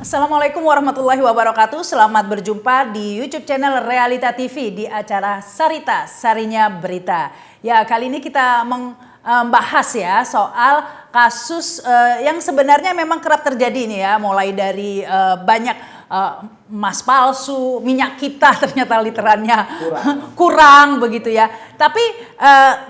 Assalamualaikum warahmatullahi wabarakatuh. Selamat berjumpa di YouTube channel Realita TV di acara Sarita, Sarinya Berita. Ya, kali ini kita membahas ya soal kasus yang sebenarnya memang kerap terjadi nih ya, mulai dari banyak emas palsu, minyak kita ternyata literannya kurang begitu ya. Tapi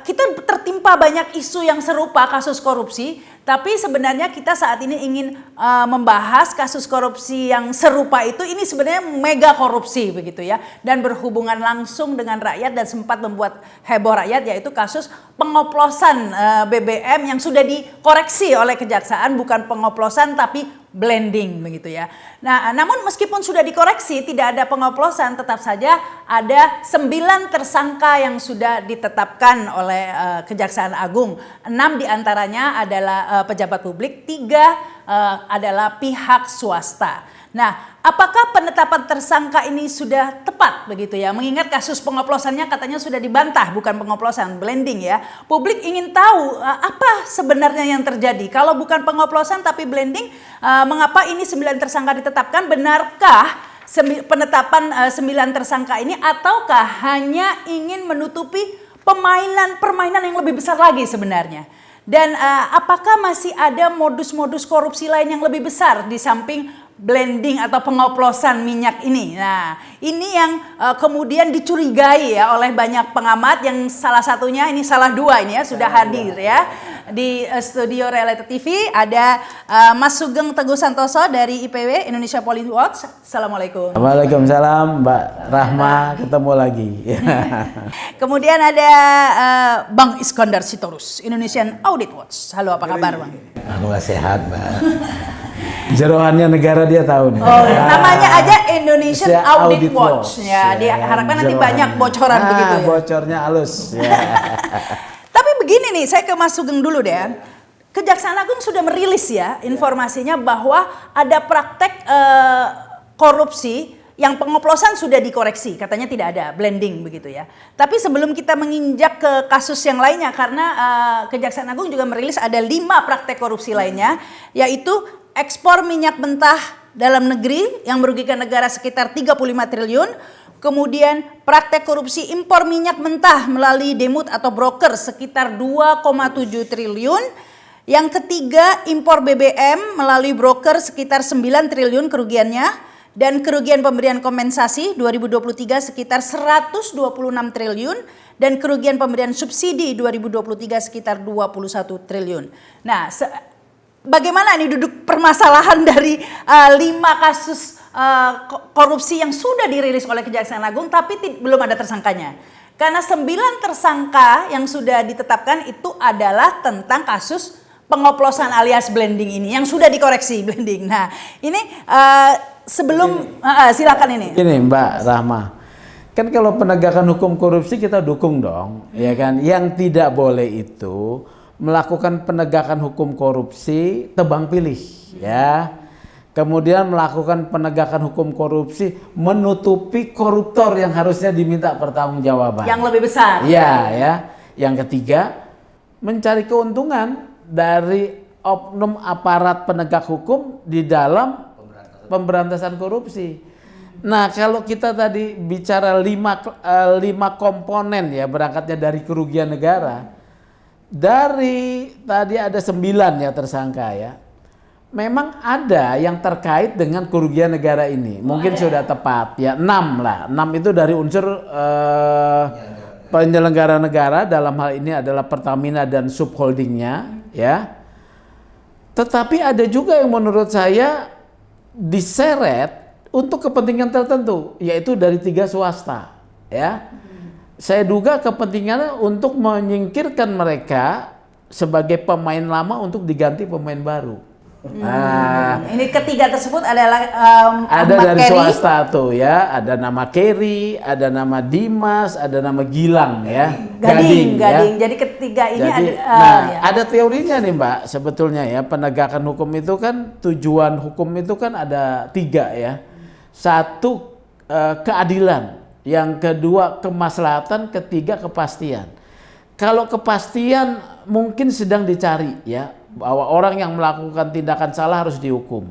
kita tertimpa banyak isu yang serupa kasus korupsi. Tapi sebenarnya kita saat ini ingin membahas kasus korupsi yang serupa itu, ini sebenarnya mega korupsi begitu ya. Dan berhubungan langsung dengan rakyat dan sempat membuat heboh rakyat, yaitu kasus pengoplosan BBM yang sudah dikoreksi oleh kejaksaan, bukan pengoplosan tapi blending begitu ya. Nah, namun meskipun sudah dikoreksi tidak ada pengoplosan, tetap saja ada 9 tersangka yang sudah ditetapkan oleh Kejaksaan Agung. 6 diantaranya adalah pejabat publik, 3 adalah pihak swasta. Nah, apakah penetapan tersangka ini sudah tepat begitu ya? Mengingat kasus pengoplosannya katanya sudah dibantah, bukan pengoplosan, blending ya. Publik ingin tahu apa sebenarnya yang terjadi. Kalau bukan pengoplosan tapi blending, mengapa ini 9 tersangka ditetapkan? Benarkah penetapan 9 tersangka ini, ataukah hanya ingin menutupi permainan yang lebih besar lagi sebenarnya? Dan apakah masih ada modus-modus korupsi lain yang lebih besar di samping blending atau pengoplosan minyak ini? Nah, ini yang kemudian dicurigai ya oleh banyak pengamat, yang salah satunya ini salah dua ini ya sudah hadir ya di studio Realita TV. Ada Mas Sugeng Teguh Santoso dari IPW Indonesia Police Watch. Assalamualaikum. Waalaikumsalam Mbak Rahma, ketemu lagi. Kemudian ada Bang Iskandar Sitorus Indonesian Audit Watch. Halo, apa kabar Bang? Alhamdulillah sehat Mbak. Jeroannya negara dia tahu nih. Oh, namanya aja Indonesian Audit Watch. Ya, diharapkan nanti banyak bocoran begitu ya. Bocornya halus. Ya. Tapi begini nih, saya ke Mas Sugeng dulu deh. Kejaksaan Agung sudah merilis ya informasinya bahwa ada praktek korupsi yang pengoplosan sudah dikoreksi, katanya tidak ada blending begitu ya. Tapi sebelum kita menginjak ke kasus yang lainnya, karena Kejaksaan Agung juga merilis ada 5 praktek korupsi lainnya, yaitu ekspor minyak mentah dalam negeri yang merugikan negara sekitar 35 triliun. Kemudian praktek korupsi impor minyak mentah melalui demut atau broker sekitar 2,7 triliun. Yang ketiga, impor BBM melalui broker sekitar 9 triliun kerugiannya. Dan kerugian pemberian kompensasi 2023 sekitar 126 triliun. Dan kerugian pemberian subsidi 2023 sekitar 21 triliun. Nah, bagaimana nih duduk permasalahan dari 5 kasus korupsi yang sudah dirilis oleh Kejaksaan Agung tapi belum ada tersangkanya? Karena 9 tersangka yang sudah ditetapkan itu adalah tentang kasus pengoplosan alias blending ini yang sudah dikoreksi blending. Nah, ini sebelum silakan ini. Ini Mbak Rahma. Kan kalau penegakan hukum korupsi kita dukung dong, ya kan? Yang tidak boleh itu melakukan penegakan hukum korupsi tebang pilih ya. Kemudian melakukan penegakan hukum korupsi menutupi koruptor yang harusnya diminta pertanggungjawaban. Yang lebih besar. Iya ya. Yang ketiga, mencari keuntungan dari oknum aparat penegak hukum di dalam pemberantasan korupsi. Nah, kalau kita tadi bicara 5 komponen ya, berangkatnya dari kerugian negara. Dari tadi ada 9 ya tersangka ya. Memang ada yang terkait dengan kerugian negara ini. Mungkin sudah tepat ya, 6 lah. 6 itu dari unsur penyelenggara negara, dalam hal ini adalah Pertamina dan subholdingnya ya. Tetapi ada juga yang menurut saya diseret untuk kepentingan tertentu, yaitu dari 3 swasta ya. Saya duga kepentingannya untuk menyingkirkan mereka sebagai pemain lama untuk diganti pemain baru. Nah, ini ketiga tersebut adalah ada dari swasta tuh ya, ada nama Kerry, ada nama Dimas, ada nama Gilang ya. Gading. Ya. Jadi ketiga ini Jadi, ada teorinya nih Mbak, sebetulnya ya, penegakan hukum itu kan, tujuan hukum itu kan ada 3 ya. 1 keadilan, yang kedua kemaslahatan, ketiga kepastian. Kalau kepastian mungkin sedang dicari ya, bahwa orang yang melakukan tindakan salah harus dihukum.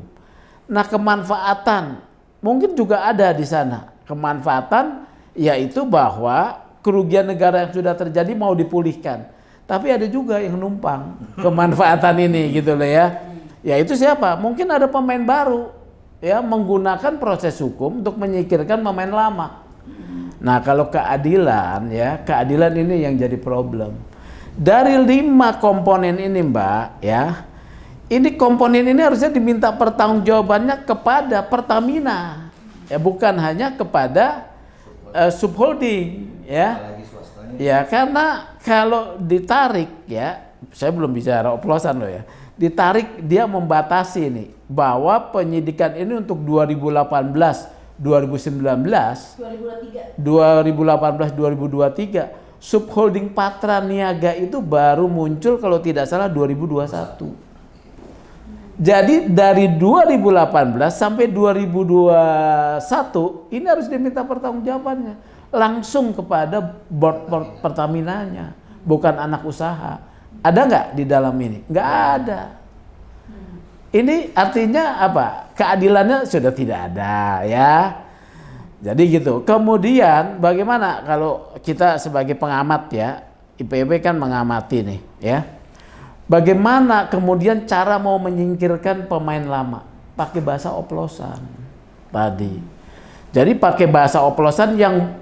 Nah, kemanfaatan mungkin juga ada di sana. Kemanfaatan yaitu bahwa kerugian negara yang sudah terjadi mau dipulihkan. Tapi ada juga yang numpang kemanfaatan ini gitu loh ya. Yaitu siapa? Mungkin ada pemain baru ya menggunakan proses hukum untuk menyingkirkan pemain lama. Nah, kalau keadilan ya, keadilan ini yang jadi problem. Dari 5 komponen ini Mbak ya, ini komponen ini harusnya diminta pertanggungjawabannya kepada Pertamina. Ya, bukan hanya kepada subholding ya. Ya, karena kalau ditarik ya, saya belum bicara oplosan loh ya. Ditarik dia membatasi nih bahwa penyidikan ini untuk 2018, 2019, 2023 subholding Patra Niaga itu baru muncul kalau tidak salah 2021. Jadi dari 2018 sampai 2021 ini harus diminta pertanggungjawabannya langsung kepada board Pertaminanya, bukan anak usaha. Ada nggak di dalam ini? Nggak ada. Ini artinya apa? Keadilannya sudah tidak ada ya. Jadi gitu. Kemudian bagaimana kalau kita sebagai pengamat ya, IPB kan mengamati nih ya. Bagaimana kemudian cara mau menyingkirkan pemain lama? Pakai bahasa oplosan tadi. Jadi pakai bahasa oplosan yang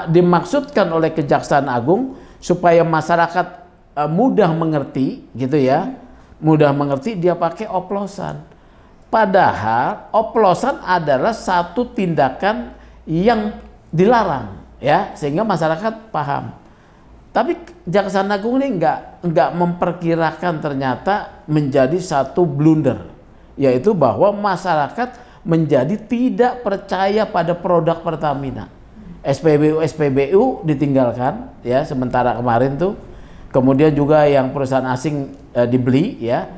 dimaksudkan oleh Kejaksaan Agung supaya masyarakat mudah mengerti gitu ya. Mudah mengerti, dia pakai oplosan. Padahal oplosan adalah satu tindakan yang dilarang ya, sehingga masyarakat paham. Tapi Kejaksaan Agung ini enggak memperkirakan ternyata menjadi satu blunder, yaitu bahwa masyarakat menjadi tidak percaya pada produk Pertamina. SPBU ditinggalkan ya sementara kemarin tuh. Kemudian juga yang perusahaan asing dibeli ya.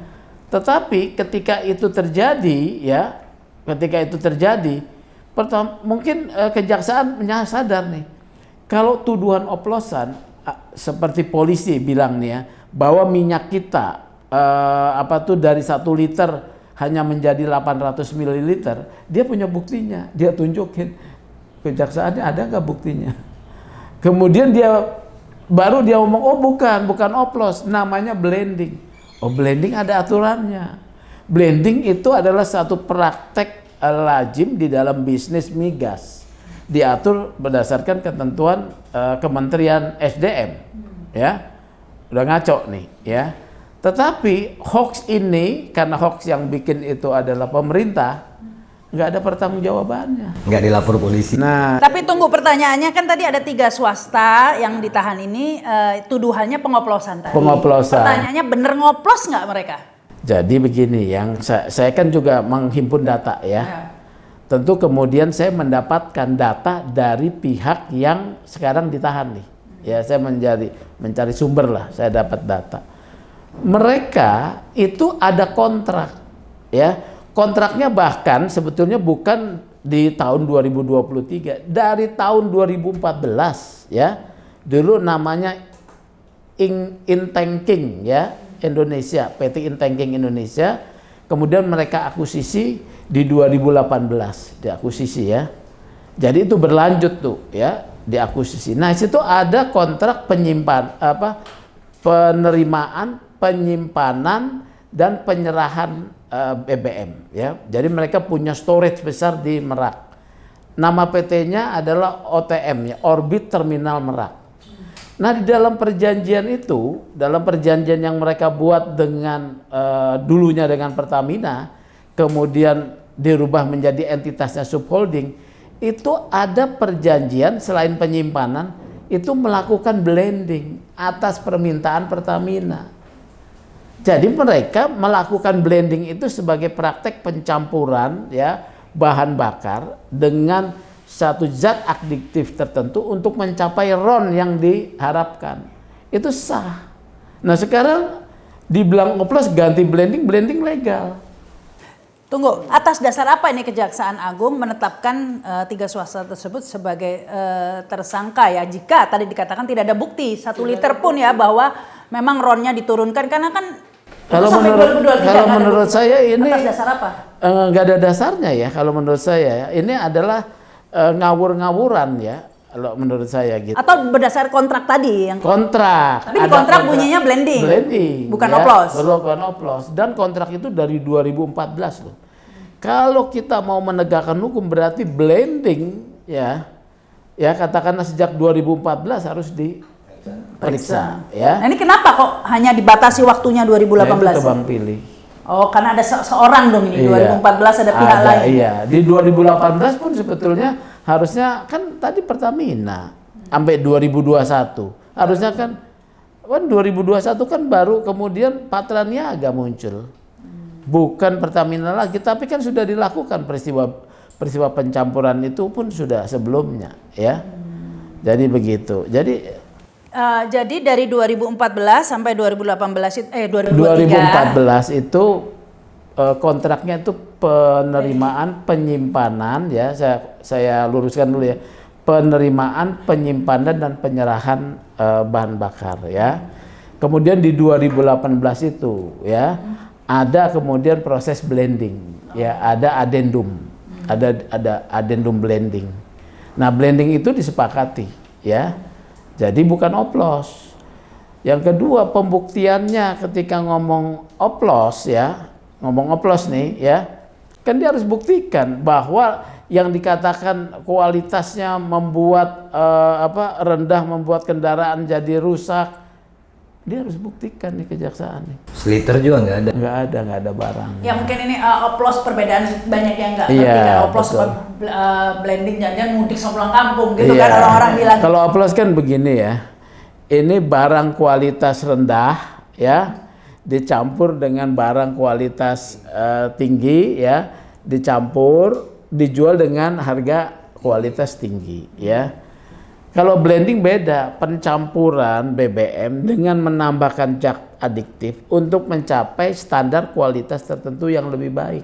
Tetapi ketika itu terjadi ya, mungkin kejaksaan sadar nih. Kalau tuduhan oplosan seperti polisi bilang nih ya, bahwa minyak kita dari 1 liter hanya menjadi 800 ml, dia punya buktinya, dia tunjukin. Kejaksaannya ada nggak buktinya? Kemudian baru dia ngomong, oh bukan oplos, namanya blending. Oh, blending ada aturannya. Blending itu adalah satu praktek lazim di dalam bisnis migas. Diatur berdasarkan ketentuan Kementerian SDM. Ya. Udah ngaco nih, ya. Tetapi hoax ini, karena hoax yang bikin itu adalah pemerintah, nggak ada pertanggungjawabannya. Nggak dilapor polisi. Nah, tapi tunggu, pertanyaannya kan tadi ada 3 swasta yang ditahan ini, tuduhannya pengoplosan tadi. Pengoplosan. Pertanyaannya bener ngoplos nggak mereka? Jadi begini, yang saya kan juga menghimpun data ya. Tentu kemudian saya mendapatkan data dari pihak yang sekarang ditahan nih. Ya, saya mencari sumber lah, saya dapat data. Mereka itu ada kontrak, ya. Kontraknya bahkan sebetulnya bukan di tahun 2023, dari tahun 2014 ya. Dulu namanya Intanking ya, Indonesia, PT Intanking Indonesia. Kemudian mereka akuisisi di 2018, diakuisisi ya. Jadi itu berlanjut tuh ya, diakuisisi. Nah, situ ada kontrak penerimaan, penyimpanan dan penyerahan BBM ya. Jadi mereka punya storage besar di Merak. Nama PT-nya adalah OTM ya, Orbit Terminal Merak. Nah, di dalam perjanjian itu, dalam perjanjian yang mereka buat dengan dulunya dengan Pertamina, kemudian dirubah menjadi entitasnya subholding, itu ada perjanjian selain penyimpanan itu melakukan blending atas permintaan Pertamina. Jadi mereka melakukan blending itu sebagai praktek pencampuran ya bahan bakar dengan satu zat adiktif tertentu untuk mencapai RON yang diharapkan. Itu sah. Nah, sekarang dibilang oplos ganti blending legal. Tunggu, atas dasar apa ini Kejaksaan Agung menetapkan 3 swasta tersebut sebagai tersangka ya? Jika tadi dikatakan tidak ada bukti 1 liter pun ya bahwa memang RON-nya diturunkan, karena kan Kalau menurut saya ini atas dasar apa? nggak ada dasarnya ya kalau menurut saya. Ini adalah ngawur-ngawuran ya kalau menurut saya gitu. Atau berdasar kontrak tadi yang Kontrak. Tapi di kontrak bunyinya blending. Bukan ya, oplos. Bukan oplos. Dan kontrak itu dari 2014 loh. Kalau kita mau menegakkan hukum berarti blending ya. Ya katakanlah sejak 2014 harus diperiksa ya. Nah, ini kenapa kok hanya dibatasi waktunya 2018? Nah, itu tebang pilih. Oh, karena ada seorang dong ini. Iya. 2014 ada pihak lain. Iya, di 2018 pun sebetulnya harusnya kan tadi Pertamina sampai 2021. Harusnya kan 2021 kan baru kemudian Patraniaga muncul. Bukan Pertamina lagi, tapi kan sudah dilakukan peristiwa pencampuran itu pun sudah sebelumnya ya. Jadi begitu. Jadi dari 2014 sampai 2018 2014 itu kontraknya itu penerimaan penyimpanan ya, saya luruskan dulu ya, penerimaan penyimpanan dan penyerahan bahan bakar ya. Kemudian di 2018 itu ya ada kemudian proses blending ya, ada addendum, ada addendum blending. Nah blending itu disepakati ya. Jadi bukan oplos. Yang kedua pembuktiannya ketika ngomong oplos ya, ngomong oplos nih ya, kan dia harus buktikan bahwa yang dikatakan kualitasnya membuat rendah, membuat kendaraan jadi rusak, dia harus buktikan nih kejaksaan nih. Seliter juga nggak ada. Nggak ada barang. Ya mungkin ini oplos perbedaan banyak yang nggak Iya, ngerti kan oplos blending jangan mudik sama pulang kampung gitu kan orang-orang bilang. Kalau oplos kan begini ya, ini barang kualitas rendah ya dicampur dengan barang kualitas tinggi ya, dicampur dijual dengan harga kualitas tinggi ya. Kalau blending beda, pencampuran BBM dengan menambahkan zat adiktif untuk mencapai standar kualitas tertentu yang lebih baik.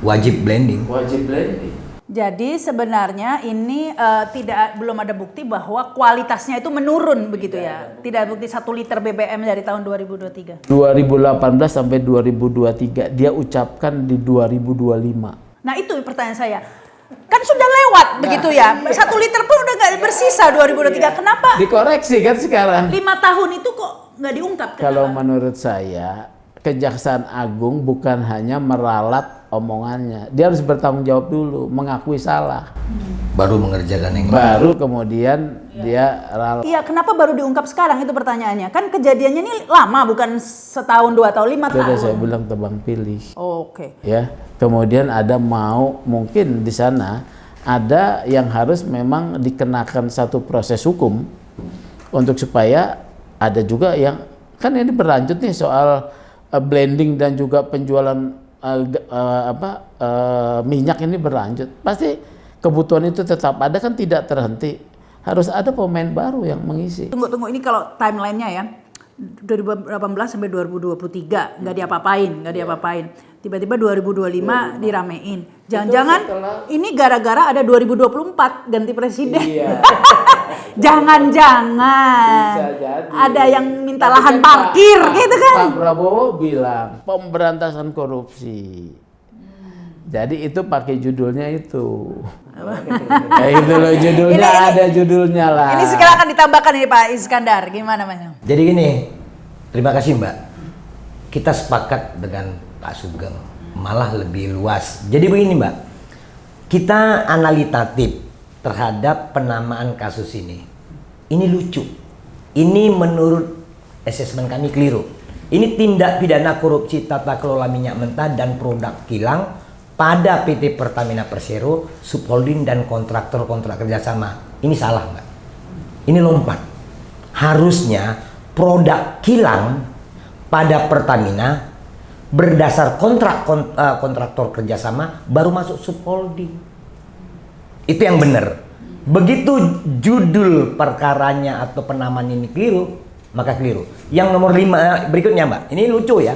Wajib blending. Wajib blending. Jadi sebenarnya ini belum ada bukti bahwa kualitasnya itu menurun begitu ya. Tidak ada bukti 1 liter BBM dari tahun 2023. 2018 sampai 2023 dia ucapkan di 2025. Nah itu pertanyaan saya. Kan sudah lewat begitu ya. 1 liter pun udah nggak bersisa 2023. Kenapa? Dikoreksi kan sekarang. 5 tahun itu kok nggak diungkap? Kalau menurut saya Kejaksaan Agung bukan hanya meralat omongannya, dia harus bertanggung jawab dulu, mengakui salah. Baru mengerjakan yang baru kemudian dia ralat. Iya, kenapa baru diungkap sekarang itu pertanyaannya? Kan kejadiannya ini lama, bukan setahun, 2 tahun, 5 tahun. Sudah saya bilang tebang pilih. Oke. Ya, kemudian ada mungkin di sana ada yang harus memang dikenakan satu proses hukum untuk supaya ada juga yang kan ini berlanjut nih soal blending dan juga penjualan minyak ini berlanjut. Pasti kebutuhan itu tetap ada, kan tidak terhenti. Harus ada pemain baru yang mengisi. Tunggu ini kalau timelinenya ya 2018 sampai 2023 nggak diapa-apain. Tiba-tiba 2025 diramein. Jangan-jangan ini gara-gara ada 2024 ganti presiden. Iya. Jangan-jangan Bisa jadi. ada yang minta Tapi lahan kan parkir gitu kan. Pak Prabowo bilang pemberantasan korupsi. Jadi itu pakai judulnya itu. Ya itu loh judulnya, ada judulnya lah. Ini sekarang akan ditambahkan ini Pak Iskandar, gimana Mas? Jadi gini, terima kasih Mbak. Kita sepakat dengan Pak Sugeng, malah lebih luas. Jadi begini Mbak, kita analitatif terhadap penamaan kasus ini. Ini lucu. Ini menurut asesmen kami keliru. Ini tindak pidana korupsi tata kelola minyak mentah dan produk kilang pada PT Pertamina Persero, subholding dan kontraktor-kontrak kerjasama. Ini salah Mbak. Ini lompat. Harusnya produk kilang pada Pertamina berdasar kontraktor kerjasama baru masuk subholding. Itu yang benar. Begitu judul perkaranya atau penamaan ini keliru, maka keliru. Yang nomor 5 berikutnya Mbak, ini lucu ya.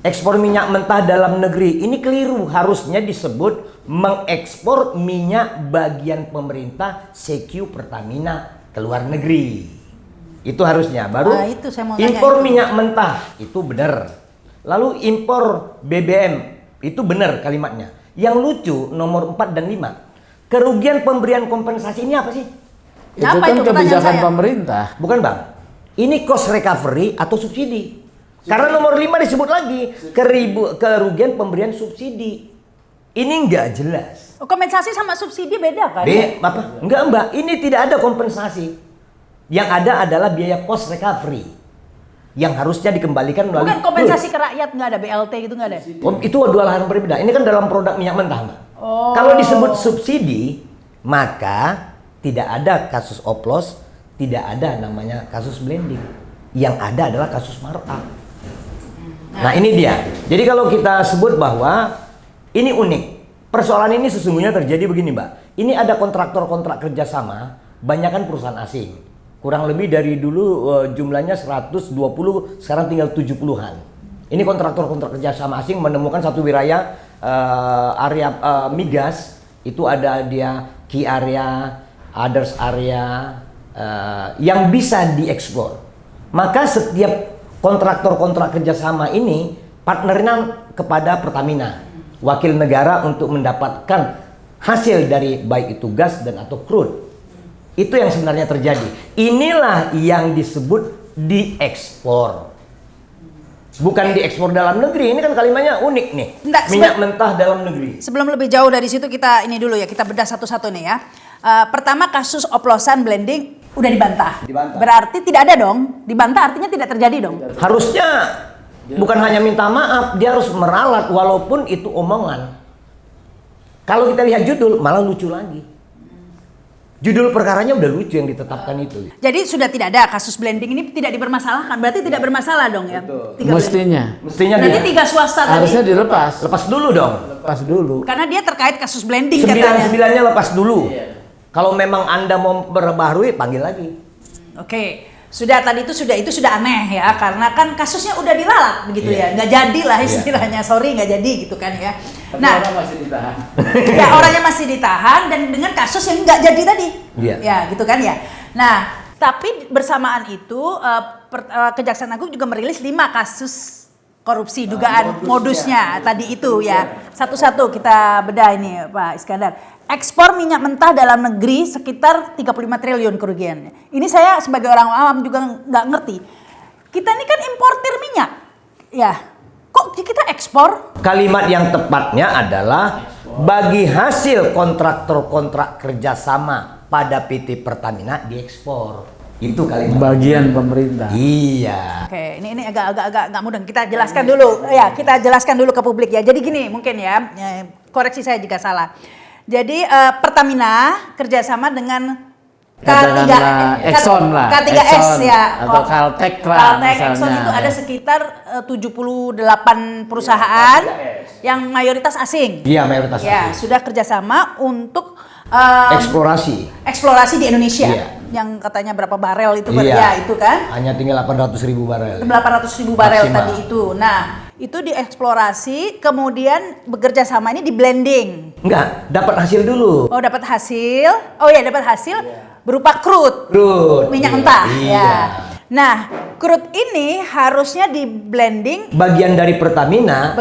Ekspor minyak mentah dalam negeri ini keliru, harusnya disebut mengekspor minyak bagian pemerintah CQ Pertamina ke luar negeri. Itu harusnya. Baru itu saya mau impor tanya minyak mentah itu benar. Lalu impor BBM Itu benar kalimatnya. Yang lucu nomor 4 dan 5. Kerugian pemberian kompensasi ini apa sih? Itu Apa kan itu pertanyaan kebijakan saya? pemerintah. Bukan Bang. Ini cost recovery atau subsidi. Karena nomor 5 disebut lagi kerugian pemberian subsidi. Ini nggak jelas. Oh, kompensasi sama subsidi beda kan? Apa? Enggak Mbak, ini tidak ada kompensasi. Yang ada adalah biaya cost recovery yang harusnya dikembalikan melalui Bukan kompensasi ke rakyat, nggak ada BLT gitu, nggak ada? Itu dua hal yang berbeda. Ini kan dalam produk minyak mentah, Mbak. Oh. Kalau disebut subsidi, maka tidak ada kasus oplos, tidak ada namanya kasus blending. Yang ada adalah kasus markup. Nah, ini dia. Jadi kalau kita sebut bahwa ini unik. Persoalan ini sesungguhnya terjadi begini, Mbak. Ini ada kontraktor-kontrak kerjasama, banyakan perusahaan asing. Kurang lebih dari dulu jumlahnya 120, sekarang tinggal 70-an. Ini kontraktor-kontrak kerjasama asing menemukan satu wilayah area migas, itu ada dia key area, others area yang bisa dieksplor. Maka setiap kontraktor-kontrak kerjasama ini partneran kepada Pertamina, wakil negara untuk mendapatkan hasil dari baik itu gas dan atau crude. Itu yang sebenarnya terjadi. Inilah yang disebut diekspor. Bukan diekspor dalam negeri. Ini kan kalimatnya unik nih. Enggak, minyak mentah dalam negeri. Sebelum lebih jauh dari situ kita ini dulu ya, kita bedah satu-satu nih ya. Pertama kasus oplosan blending udah dibantah. Berarti tidak ada dong. Dibantah artinya tidak terjadi dong. Harusnya bukan hanya minta maaf, dia harus meralat walaupun itu omongan. Kalau kita lihat judul malah lucu lagi. Judul perkaranya udah lucu yang ditetapkan itu. Jadi sudah tidak ada kasus blending ini tidak dipermasalahkan. Berarti tidak bermasalah dong ya. Mestinya. Berarti tiga swasta Harusnya tadi. dilepas. Lepas dulu dong. Lepas dulu. Karena dia terkait kasus blending katanya. 9-9-nya lepas dulu. Kalau memang Anda mau memperbaharui, panggil lagi. Oke. Sudah tadi itu sudah aneh ya, karena kan kasusnya udah dilalat begitu ya, nggak jadi lah istilahnya, sorry nggak jadi gitu kan ya. Nah, orang masih ditahan. Ya orangnya masih ditahan dan dengan kasus yang nggak jadi tadi, ya gitu kan ya. Nah, tapi bersamaan itu Kejaksaan Agung juga merilis 5 kasus korupsi dugaan modusnya tadi itu ya. Satu-satu kita bedah ini Pak Iskandar. Ekspor minyak mentah dalam negeri sekitar 35 triliun kerugiannya. Ini saya sebagai orang awam juga nggak ngerti. Kita ini kan importir minyak, ya. Kok kita ekspor? Kalimat yang tepatnya adalah bagi hasil kontraktor-kontrak kerjasama pada PT Pertamina diekspor. Itu kalimat. Bagian pemerintah. Iya. Oke, ini agak nggak mudah. Kita jelaskan dulu, ya. Kita jelaskan dulu ke publik ya. Jadi gini, mungkin ya, koreksi saya jika salah. Jadi Pertamina kerjasama dengan Exxon lah, K3S Exxon, ya, atau Caltech lah Caltech, misalnya. Exxon itu ada sekitar 78 perusahaan yang mayoritas asing. Iya, mayoritas Ya, asing. sudah kerjasama untuk Eksplorasi di Indonesia. Iya. Yang katanya berapa barel itu Iya. ya itu kan? Hanya tinggal 800.000 barel. 800.000 barel Maksimal. tadi itu. Nah, itu dieksplorasi, kemudian bekerja sama ini di blending. Enggak, dapat hasil dulu. Oh, dapat hasil. Oh ya, dapat hasil berupa crude. Minyak mentah. Iya. Ya. Nah, crude ini harusnya di blending Bagian dari Pertamina,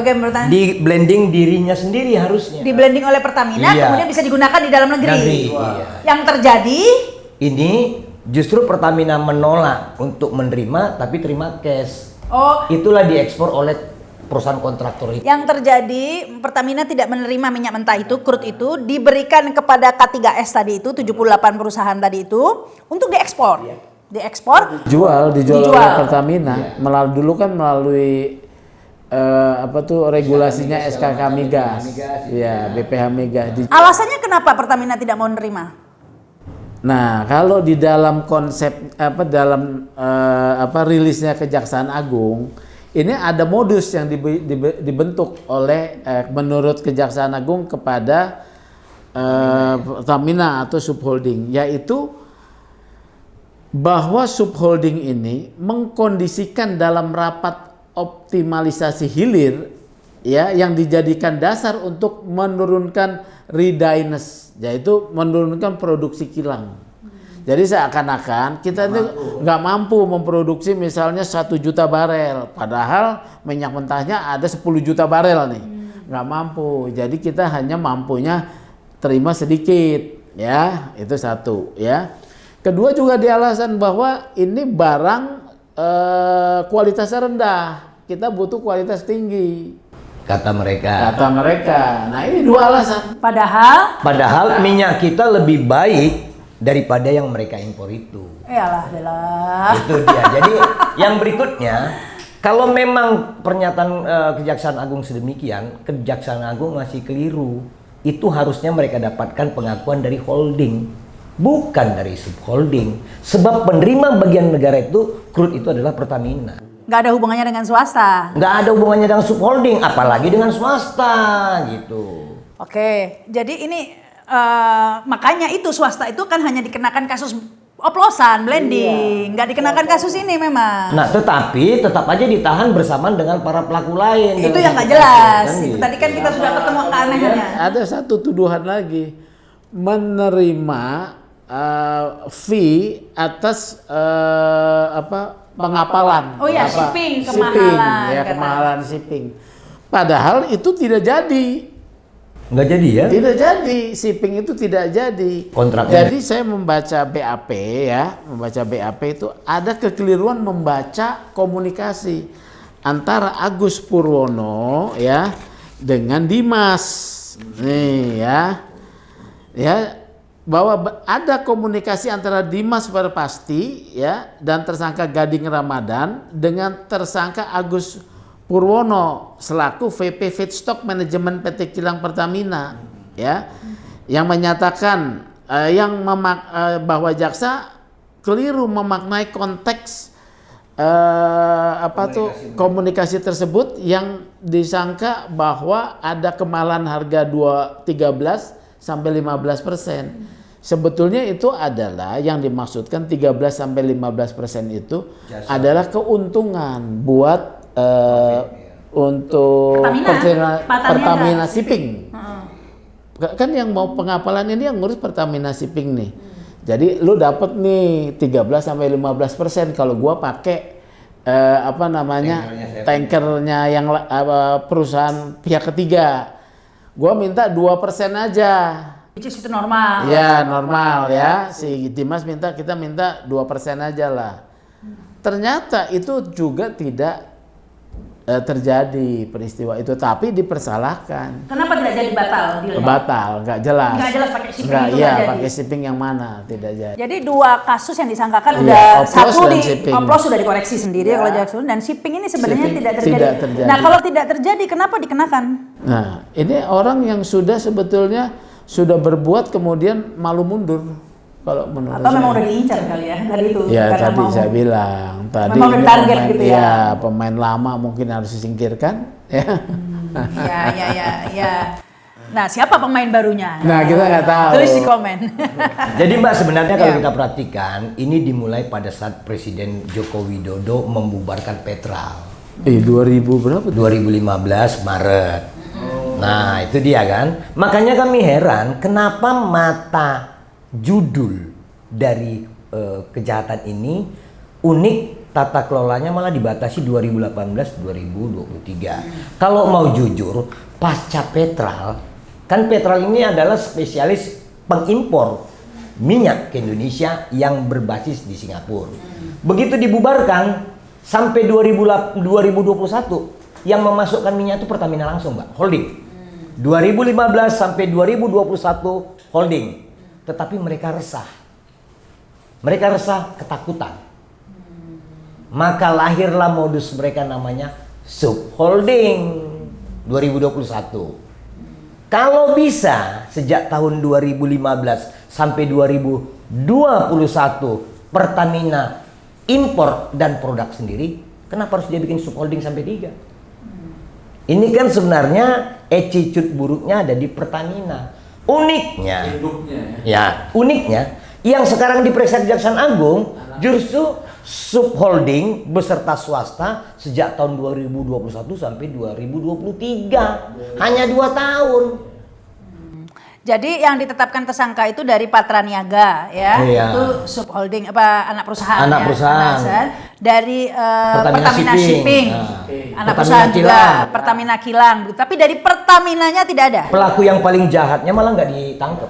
di blending dirinya sendiri harusnya. di blending oleh Pertamina, Iya. kemudian bisa digunakan di dalam negeri. Iya. Yang terjadi Ini justru Pertamina menolak untuk menerima tapi terima cash. oh Itulah diekspor oleh perusahaan kontraktor itu. yang terjadi Pertamina tidak menerima minyak mentah itu, crude itu diberikan kepada K3S tadi itu 78 perusahaan tadi itu untuk diekspor. Diekspor Dijual Dijual. oleh Pertamina. Dulu kan melalui regulasinya SKK Migas. Iya, BPH Migas. Alasannya kenapa Pertamina tidak mau menerima? Nah, kalau di dalam konsep rilisnya Kejaksaan Agung, ini ada modus yang dibentuk oleh menurut Kejaksaan Agung kepada Pertamina atau subholding, yaitu bahwa subholding ini mengkondisikan dalam rapat optimalisasi hilir ya yang dijadikan dasar untuk menurunkan readiness, yaitu menurunkan produksi kilang. Jadi seakan-akan kita itu nggak mampu memproduksi misalnya 1 juta barel, padahal minyak mentahnya ada 10 juta barel nih. nggak mampu. Jadi kita hanya mampunya terima sedikit, ya, itu satu, ya. Kedua juga di alasan bahwa ini barang kualitasnya rendah, kita butuh kualitas tinggi. Kata mereka. Nah ini dua alasan. Padahal minyak kita lebih baik daripada yang mereka impor itu. Yalah. Itu dia. Jadi yang berikutnya, kalau memang pernyataan Kejaksaan Agung sedemikian, Kejaksaan Agung masih keliru. Itu harusnya mereka dapatkan pengakuan dari holding, bukan dari subholding. Sebab penerima bagian negara itu, crude itu adalah Pertamina. Nggak ada hubungannya dengan swasta. Nggak ada hubungannya dengan subholding, apalagi dengan swasta gitu. Oke, jadi ini makanya itu swasta itu kan hanya dikenakan kasus oplosan, blending, nggak dikenakan kasus ini memang. Nah, tetapi tetap aja ditahan bersamaan dengan para pelaku lain. Itu yang nggak jelas. Kan Itu gitu. tadi kan kita sudah ketemu keanehannya. Ada satu tuduhan lagi, menerima fee atas pengapalan. Oh ya, shipping, kemahalan, ya, kata. kemahalan shipping. Padahal itu tidak jadi. Nggak jadi ya? Tidak jadi, shipping itu tidak jadi. Kontraknya. Jadi saya membaca BAP itu ada kekeliruan membaca komunikasi antara Agus Purwono ya dengan Dimas. Nih ya bahwa ada komunikasi antara Dimas Perpasti ya dan tersangka Gading Ramadan dengan tersangka Agus Purwono selaku VP Feedstock Manajemen PT Kilang Pertamina ya yang menyatakan bahwa jaksa keliru memaknai konteks komunikasi tersebut yang disangka bahwa ada kemahalan harga 13 sampai 15%. Sebetulnya itu adalah yang dimaksudkan 13 sampai 15% itu adalah keuntungan buat untuk Pertamina Shipping. Kan yang mau pengapalan ini yang ngurus Pertamina Shipping nih. Jadi lu dapat nih 13 sampai 15% kalau gua pakai tankernya yang perusahaan pihak ketiga. Gua minta 2% aja. Which is itu normal. Ya, normal ya. Si Dimas kita minta 2% aja lah. Ternyata itu juga tidak terjadi peristiwa itu, tapi dipersalahkan. Kenapa tidak jadi batal? Batal, nggak jelas. Nggak jelas pakai shipping Nggak, itu iya, nggak jadi. pakai shipping yang mana tidak jadi. Jadi dua kasus yang disangkakan Iya, udah oplos satu dan di shipping. oplos sudah dikoreksi sendiri Ya. kalau Jackson dan shipping ini sebenarnya Shipping tidak terjadi. tidak terjadi. Nah, kalau tidak terjadi kenapa dikenakan? Nah, ini orang yang sebetulnya sudah berbuat kemudian malu mundur kalau menurut Atau memang saya. udah diincar kali ya dari itu. Ya karena tadi mau- saya bilang tadi memang udah ini target pemain, gitu ya. Pemain lama mungkin harus disingkirkan ya. Ya. Nah, siapa pemain barunya? Nah, kita nggak tahu. Tulis di komen. Jadi Mbak, sebenarnya kalau Ya. kita perhatikan, ini dimulai pada saat Presiden Joko Widodo membubarkan Petral. 2000 berapa? 2015 Maret. Nah, itu dia kan. Makanya kami heran kenapa mata judul dari kejahatan ini unik, tata kelolanya malah dibatasi 2018-2023. Kalau mau jujur, pasca Petral, kan Petral ini adalah spesialis pengimpor minyak ke Indonesia yang berbasis di Singapura. Begitu dibubarkan sampai 2021 yang memasukkan minyak itu Pertamina langsung, Mbak, holding. 2015 sampai 2021 holding. Tetapi mereka resah. Mereka resah, ketakutan. Maka lahirlah modus mereka namanya subholding 2021. Kalau bisa sejak tahun 2015 sampai 2021 Pertamina impor dan produk sendiri, kenapa harus dia bikin subholding sampai 3? Ini kan sebenarnya attitude buruknya ada di Pertamina. Uniknya, uniknya yang sekarang diperiksa Kejaksaan Agung justru subholding beserta swasta sejak tahun 2021 sampai 2023. Hanya 2 tahun. Jadi yang ditetapkan tersangka itu dari Patra Niaga ya, Iya. itu subholding anak perusahaan. Anak ya, perusahaan. dari Pertamina Shipping. Shipping, anak Pertamina perusahaan juga Kilang. Pertamina Kilang. Tapi dari Pertaminanya tidak ada, Pelaku yang paling jahatnya malah nggak ditangkap.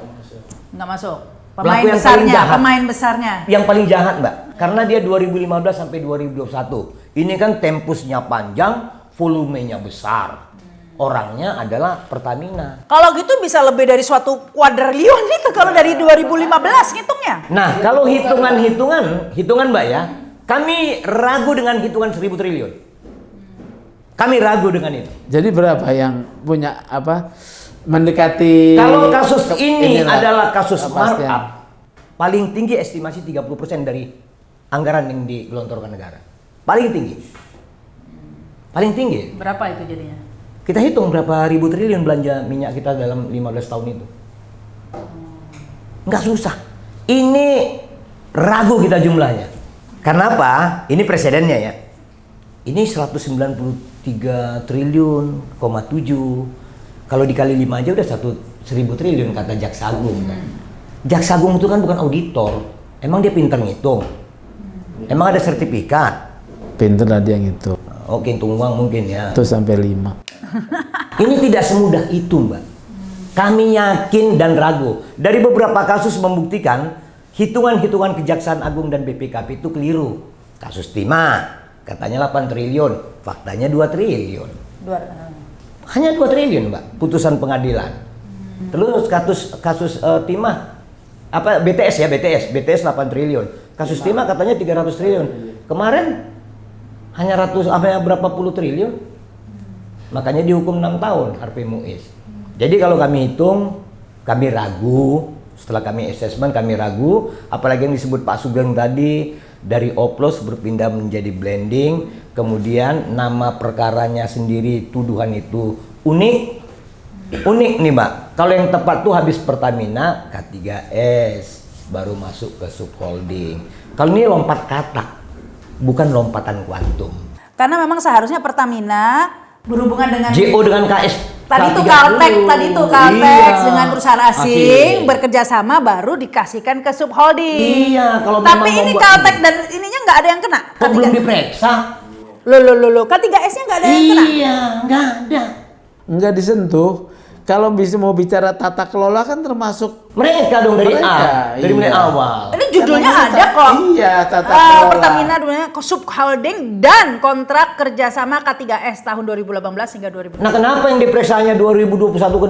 nggak masuk. Pelaku Pemain yang paling besarnya, jahat. pemain besarnya. Yang paling jahat, Mbak, karena dia 2015 sampai 2021. Ini kan tempusnya panjang, volumenya besar. Orangnya adalah Pertamina. Kalau gitu bisa lebih dari suatu kuadriliun itu kalau dari 2015 ngitungnya. Nah, kalau hitungan Mbak ya, kami ragu dengan hitungan 1.000 triliun. Kami ragu dengan itu. Jadi berapa yang punya apa mendekati? Kalau kasus ini inilah, adalah kasus kepastian. markup, paling tinggi estimasi 30% dari anggaran yang digelontorkan negara. Paling tinggi. Paling tinggi. Berapa itu jadinya? Kita hitung berapa ribu triliun belanja minyak kita dalam 15 tahun itu. Nggak susah. Ini ragu kita jumlahnya. Karena apa? Ini presidennya ya. Ini 193 triliun, 7. Kalau dikali 5 aja udah 1.000 triliun kata Jaksa Agung. Jaksa Agung itu kan bukan auditor. Emang dia pinter ngitung? Emang ada sertifikat? Pinter lah dia gitu. Oke, hitung uang mungkin ya. 1 sampai 5. Ini tidak semudah itu, Mbak. Kami yakin dan ragu. Dari beberapa kasus membuktikan hitungan-hitungan Kejaksaan Agung dan BPKP itu keliru. Kasus Timah, katanya 8 triliun, faktanya 2 triliun. Hanya 2 triliun, Mbak, putusan pengadilan. Terus kasus Timah, apa BTS ya, BTS 8 triliun. Kasus Timah katanya 300 triliun. Kemarin hanya berapa puluh triliun. Makanya dihukum 6 tahun Harvey Muiz. Jadi kalau kami hitung, kami ragu. Setelah kami assessment, kami ragu. Apalagi yang disebut Pak Sugeng tadi, dari oplos berpindah menjadi blending. Kemudian nama perkaranya sendiri, tuduhan itu unik. Unik nih, Mbak. Kalau yang tepat tuh habis Pertamina, K3S. Baru masuk ke subholding. Kalau ini lompat katak, bukan lompatan kuantum. Karena memang seharusnya Pertamina berhubungan dengan JO dengan KS. Tadi itu Caltex dengan perusahaan asing bekerja sama baru dikasihkan ke subholding. Iya, kalau tapi memang ini membuat- Caltex dan ininya nggak ada yang kena. Kok belum diperiksa? Loh, K3S-nya nggak ada yang kena. Iya, nggak ada. Enggak disentuh. Kalau bisa mau bicara tata kelola kan termasuk Mereka dong dari Mereka, dari mulai iya. awal. Ini judulnya Karena ada kok. Iya, tata kelola. Pertamina dulunya subholding dan kontrak kerjasama K3S tahun 2018 hingga 2020. Nah, kenapa yang diperiksanya 2021 ke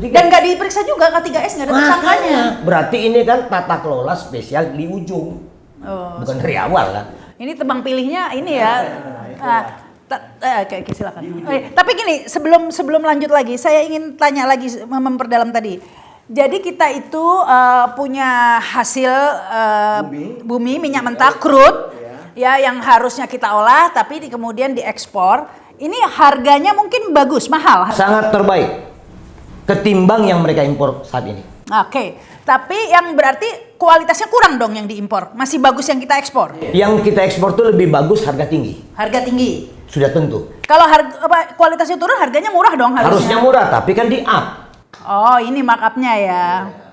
2023? Dan nggak diperiksa juga K3S, nggak ada tersangkanya. Makanya, berarti ini kan tata kelola spesial di ujung. Oh, Bukan dari awal kan. ini tebang pilihnya ini ya. Oke, silakan. Tapi gini, sebelum lanjut lagi, saya ingin tanya lagi memperdalam tadi. Jadi kita itu punya hasil bumi minyak mentah crude ya yang harusnya kita olah tapi kemudian diekspor. Ini harganya mungkin bagus, mahal. Sangat terbaik ketimbang yang mereka impor saat ini. Oke, tapi yang berarti kualitasnya kurang dong yang diimpor. Masih bagus yang kita ekspor. Yang kita ekspor tuh lebih bagus harga tinggi. Harga tinggi. Sudah tentu. Kalau kualitasnya turun, harganya murah dong Harusnya murah, tapi kan di up. Oh, ini markupnya ya.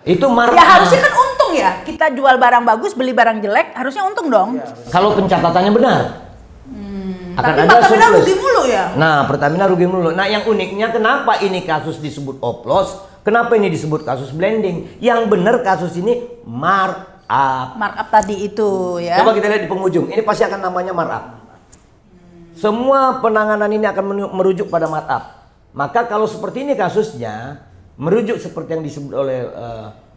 Itu markup. Ya harusnya kan untung ya. Kita jual barang bagus, beli barang jelek, harusnya untung dong. Kalau pencatatannya benar. Akan Tapi ada Pertamina surplus. rugi mulu ya. Nah, Pertamina rugi mulu. Nah, yang uniknya kenapa ini kasus disebut oplos? Kenapa ini disebut kasus blending? Yang benar kasus ini markup. Markup tadi itu ya. Coba kita lihat di penghujung. Ini pasti akan namanya markup. Semua penanganan ini akan merujuk pada markup. Maka kalau seperti ini kasusnya, merujuk seperti yang disebut oleh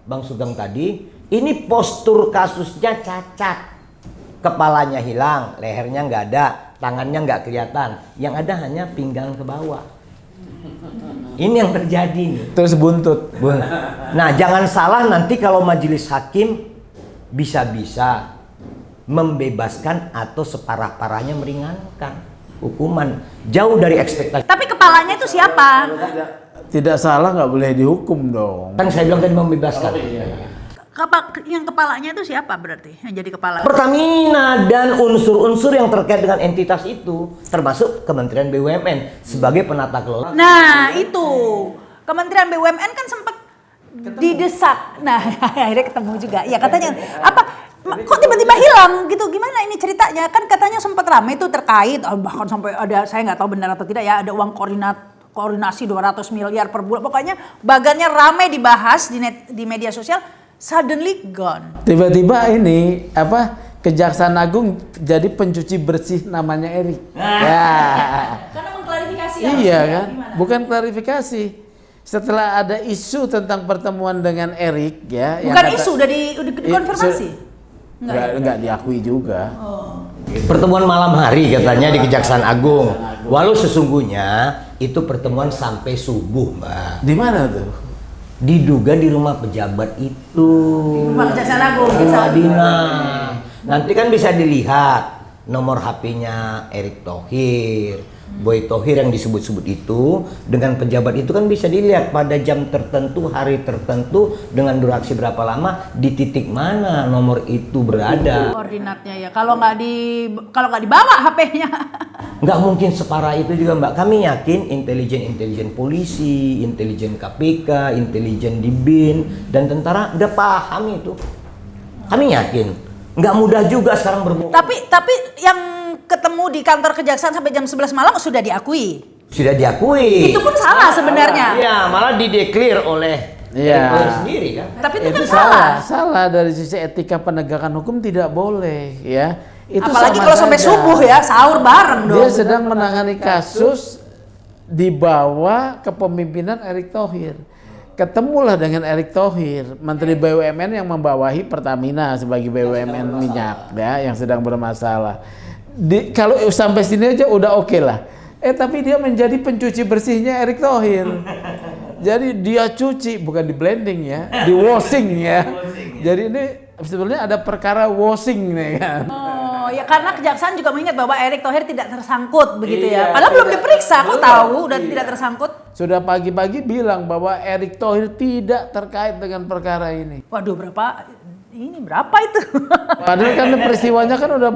Bang Sugeng tadi, ini postur kasusnya cacat. Kepalanya hilang, lehernya nggak ada, tangannya nggak kelihatan. Yang ada hanya pinggang ke bawah. Ini yang terjadi nih. Terus buntut. Nah, jangan salah nanti kalau majelis hakim bisa-bisa membebaskan atau separah-parahnya meringankan hukuman jauh dari ekspektasi. Tapi kepalanya itu siapa? Tidak salah nggak boleh dihukum dong. Kan saya bilang tadi membebaskan. Yang kepalanya itu siapa berarti? Yang jadi kepala? Pertamina dan unsur-unsur yang terkait dengan entitas itu, termasuk Kementerian BUMN sebagai penata kelola. Nah, itu. Kementerian BUMN kan sempat didesak. Nah, akhirnya ketemu juga. Ya katanya apa? Kok tiba-tiba hilang gitu? Gimana ini ceritanya? Kan katanya sempat ramai itu terkait, bahkan sampai ada, saya nggak tahu benar atau tidak ya, ada uang koordinasi 200 miliar per bulan. Pokoknya bagannya ramai dibahas di media sosial, suddenly gone. Tiba-tiba ini Kejaksaan Agung jadi pencuci bersih namanya Erik. Ya. Karena mengklarifikasi Iya kan? Bukan klarifikasi. Setelah ada isu tentang pertemuan dengan Erik ya. Bukan isu, udah dikonfirmasi. Enggak diakui juga. Pertemuan malam hari katanya di Kejaksaan Agung. Walau sesungguhnya itu pertemuan sampai subuh, Mbak. Di mana tuh? Diduga di rumah pejabat itu. Rumah Kejaksaan Agung. Rumah dinas. Nanti kan bisa dilihat nomor HP-nya Erick Thohir, Boy Thohir yang disebut-sebut itu dengan pejabat itu kan bisa dilihat pada jam tertentu, hari tertentu dengan durasi berapa lama di titik mana nomor itu berada. Koordinatnya ya. Kalau nggak dibawa HP-nya. Nggak mungkin separah itu juga, Mbak. Kami yakin intelijen polisi, intelijen KPK, intelijen di BIN dan tentara udah paham itu. Kami yakin. Nggak mudah juga sekarang berbohong. Tapi yang ketemu di kantor kejaksaan sampai jam 11 malam sudah diakui. Sudah diakui. Itu pun salah sebenarnya. Iya, malah dideklir oleh Erick Thohir sendiri kan. Tapi itu kan salah dari sisi etika penegakan hukum tidak boleh ya. Itu apalagi sama kalau sampai saja. subuh ya, sahur bareng dong. Dia sedang menangani kasus di bawah kepemimpinan Erick Thohir. Ketemulah dengan Erick Thohir, Menteri BUMN yang membawahi Pertamina sebagai BUMN minyak ya, yang sedang bermasalah. Kalau sampai sini aja udah oke lah. Tapi dia menjadi pencuci bersihnya Erick Thohir. Jadi dia cuci, bukan di blending ya, di washing ya. Jadi ini sebenarnya ada perkara washing nih kan. Oh ya, karena kejaksaan juga mengingat bahwa Erick Thohir tidak tersangkut begitu Iya, ya. Padahal belum diperiksa, kok tahu udah tidak tersangkut. Sudah pagi-pagi bilang bahwa Erick Thohir tidak terkait dengan perkara ini. Waduh, berapa itu? Padahal kan peristiwanya kan udah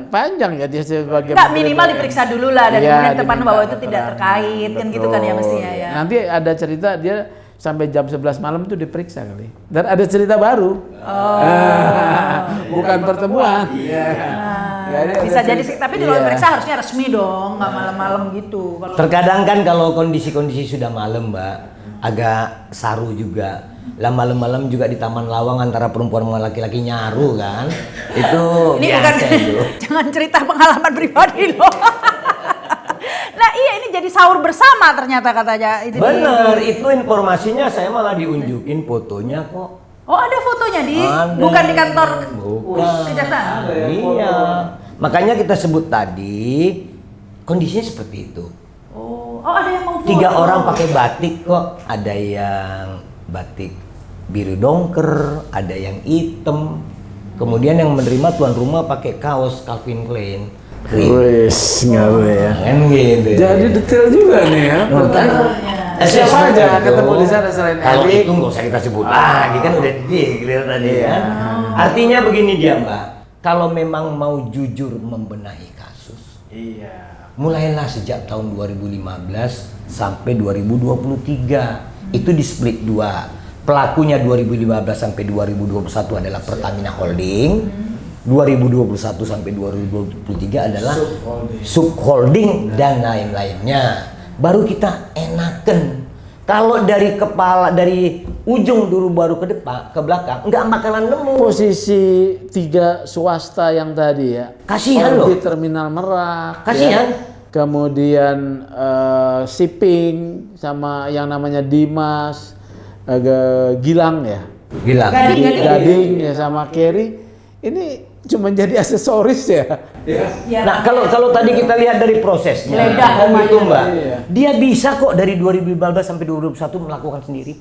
panjang ya dia sebagai Enggak, minimal diperiksa dulu lah dan Iya, kemudian tepan diminta bahwa itu tidak keterangan. terkait kan gitu kan ya mestinya ya. Nanti ada cerita dia sampai jam 11 malam itu diperiksa kali. Dan ada cerita baru. Bukan pertemuan. Bisa jadi tapi di luar periksa harusnya resmi dong, nggak malam-malam gitu. Terkadang kan kalau kondisi-kondisi sudah malam, Mbak, agak saru juga. Lah malam-malam juga di Taman Lawang antara perempuan sama laki-laki nyaru kan. Itu Ini biasa bukan itu. jangan cerita pengalaman pribadi loh. Nah iya, ini jadi sahur bersama ternyata katanya. Bener, itu informasinya saya malah diunjukin fotonya kok. Oh ada fotonya Ada. bukan di kantor Bukan. kejaksaan. Iya. Makanya kita sebut tadi kondisinya seperti itu. Oh ada yang mau foto. 3 orang pakai batik kok. Ada yang batik biru dongker, ada yang hitam. Kemudian yang menerima tuan rumah pakai kaos Calvin Klein. Wes, ngeri ya. Kan gitu. Jadi detail juga nih ya. Siapa aja ketemu di sana selain Kalau Erick? itu nggak usah kita sebut lagi kan udah clear tadi kan. Artinya begini dia, Mbak. Kalau memang mau jujur membenahi kasus, mulailah sejak tahun 2015 sampai 2023. Itu di split 2. Pelakunya 2015 sampai 2021 adalah Pertamina Holding. 2021 sampai 2023 adalah subholding dan lain-lainnya. Baru kita enaken. Kalau dari ujung dulu baru ke depan, ke belakang, nggak bakalan nemu. Posisi 3 swasta yang tadi ya. Kasihan loh. Orbit Terminal Merak. Kasihan. Ya. Kemudian shipping sama yang namanya Dimas, Gilang ya. Gila. Gading ya sama Kerry. Ini cuma jadi aksesoris ya. Nah, kalau tadi kita lihat dari prosesnya, Geledah kan gitu, Mbak. Iya. Dia bisa kok dari 2015 sampai 2021 melakukan sendiri.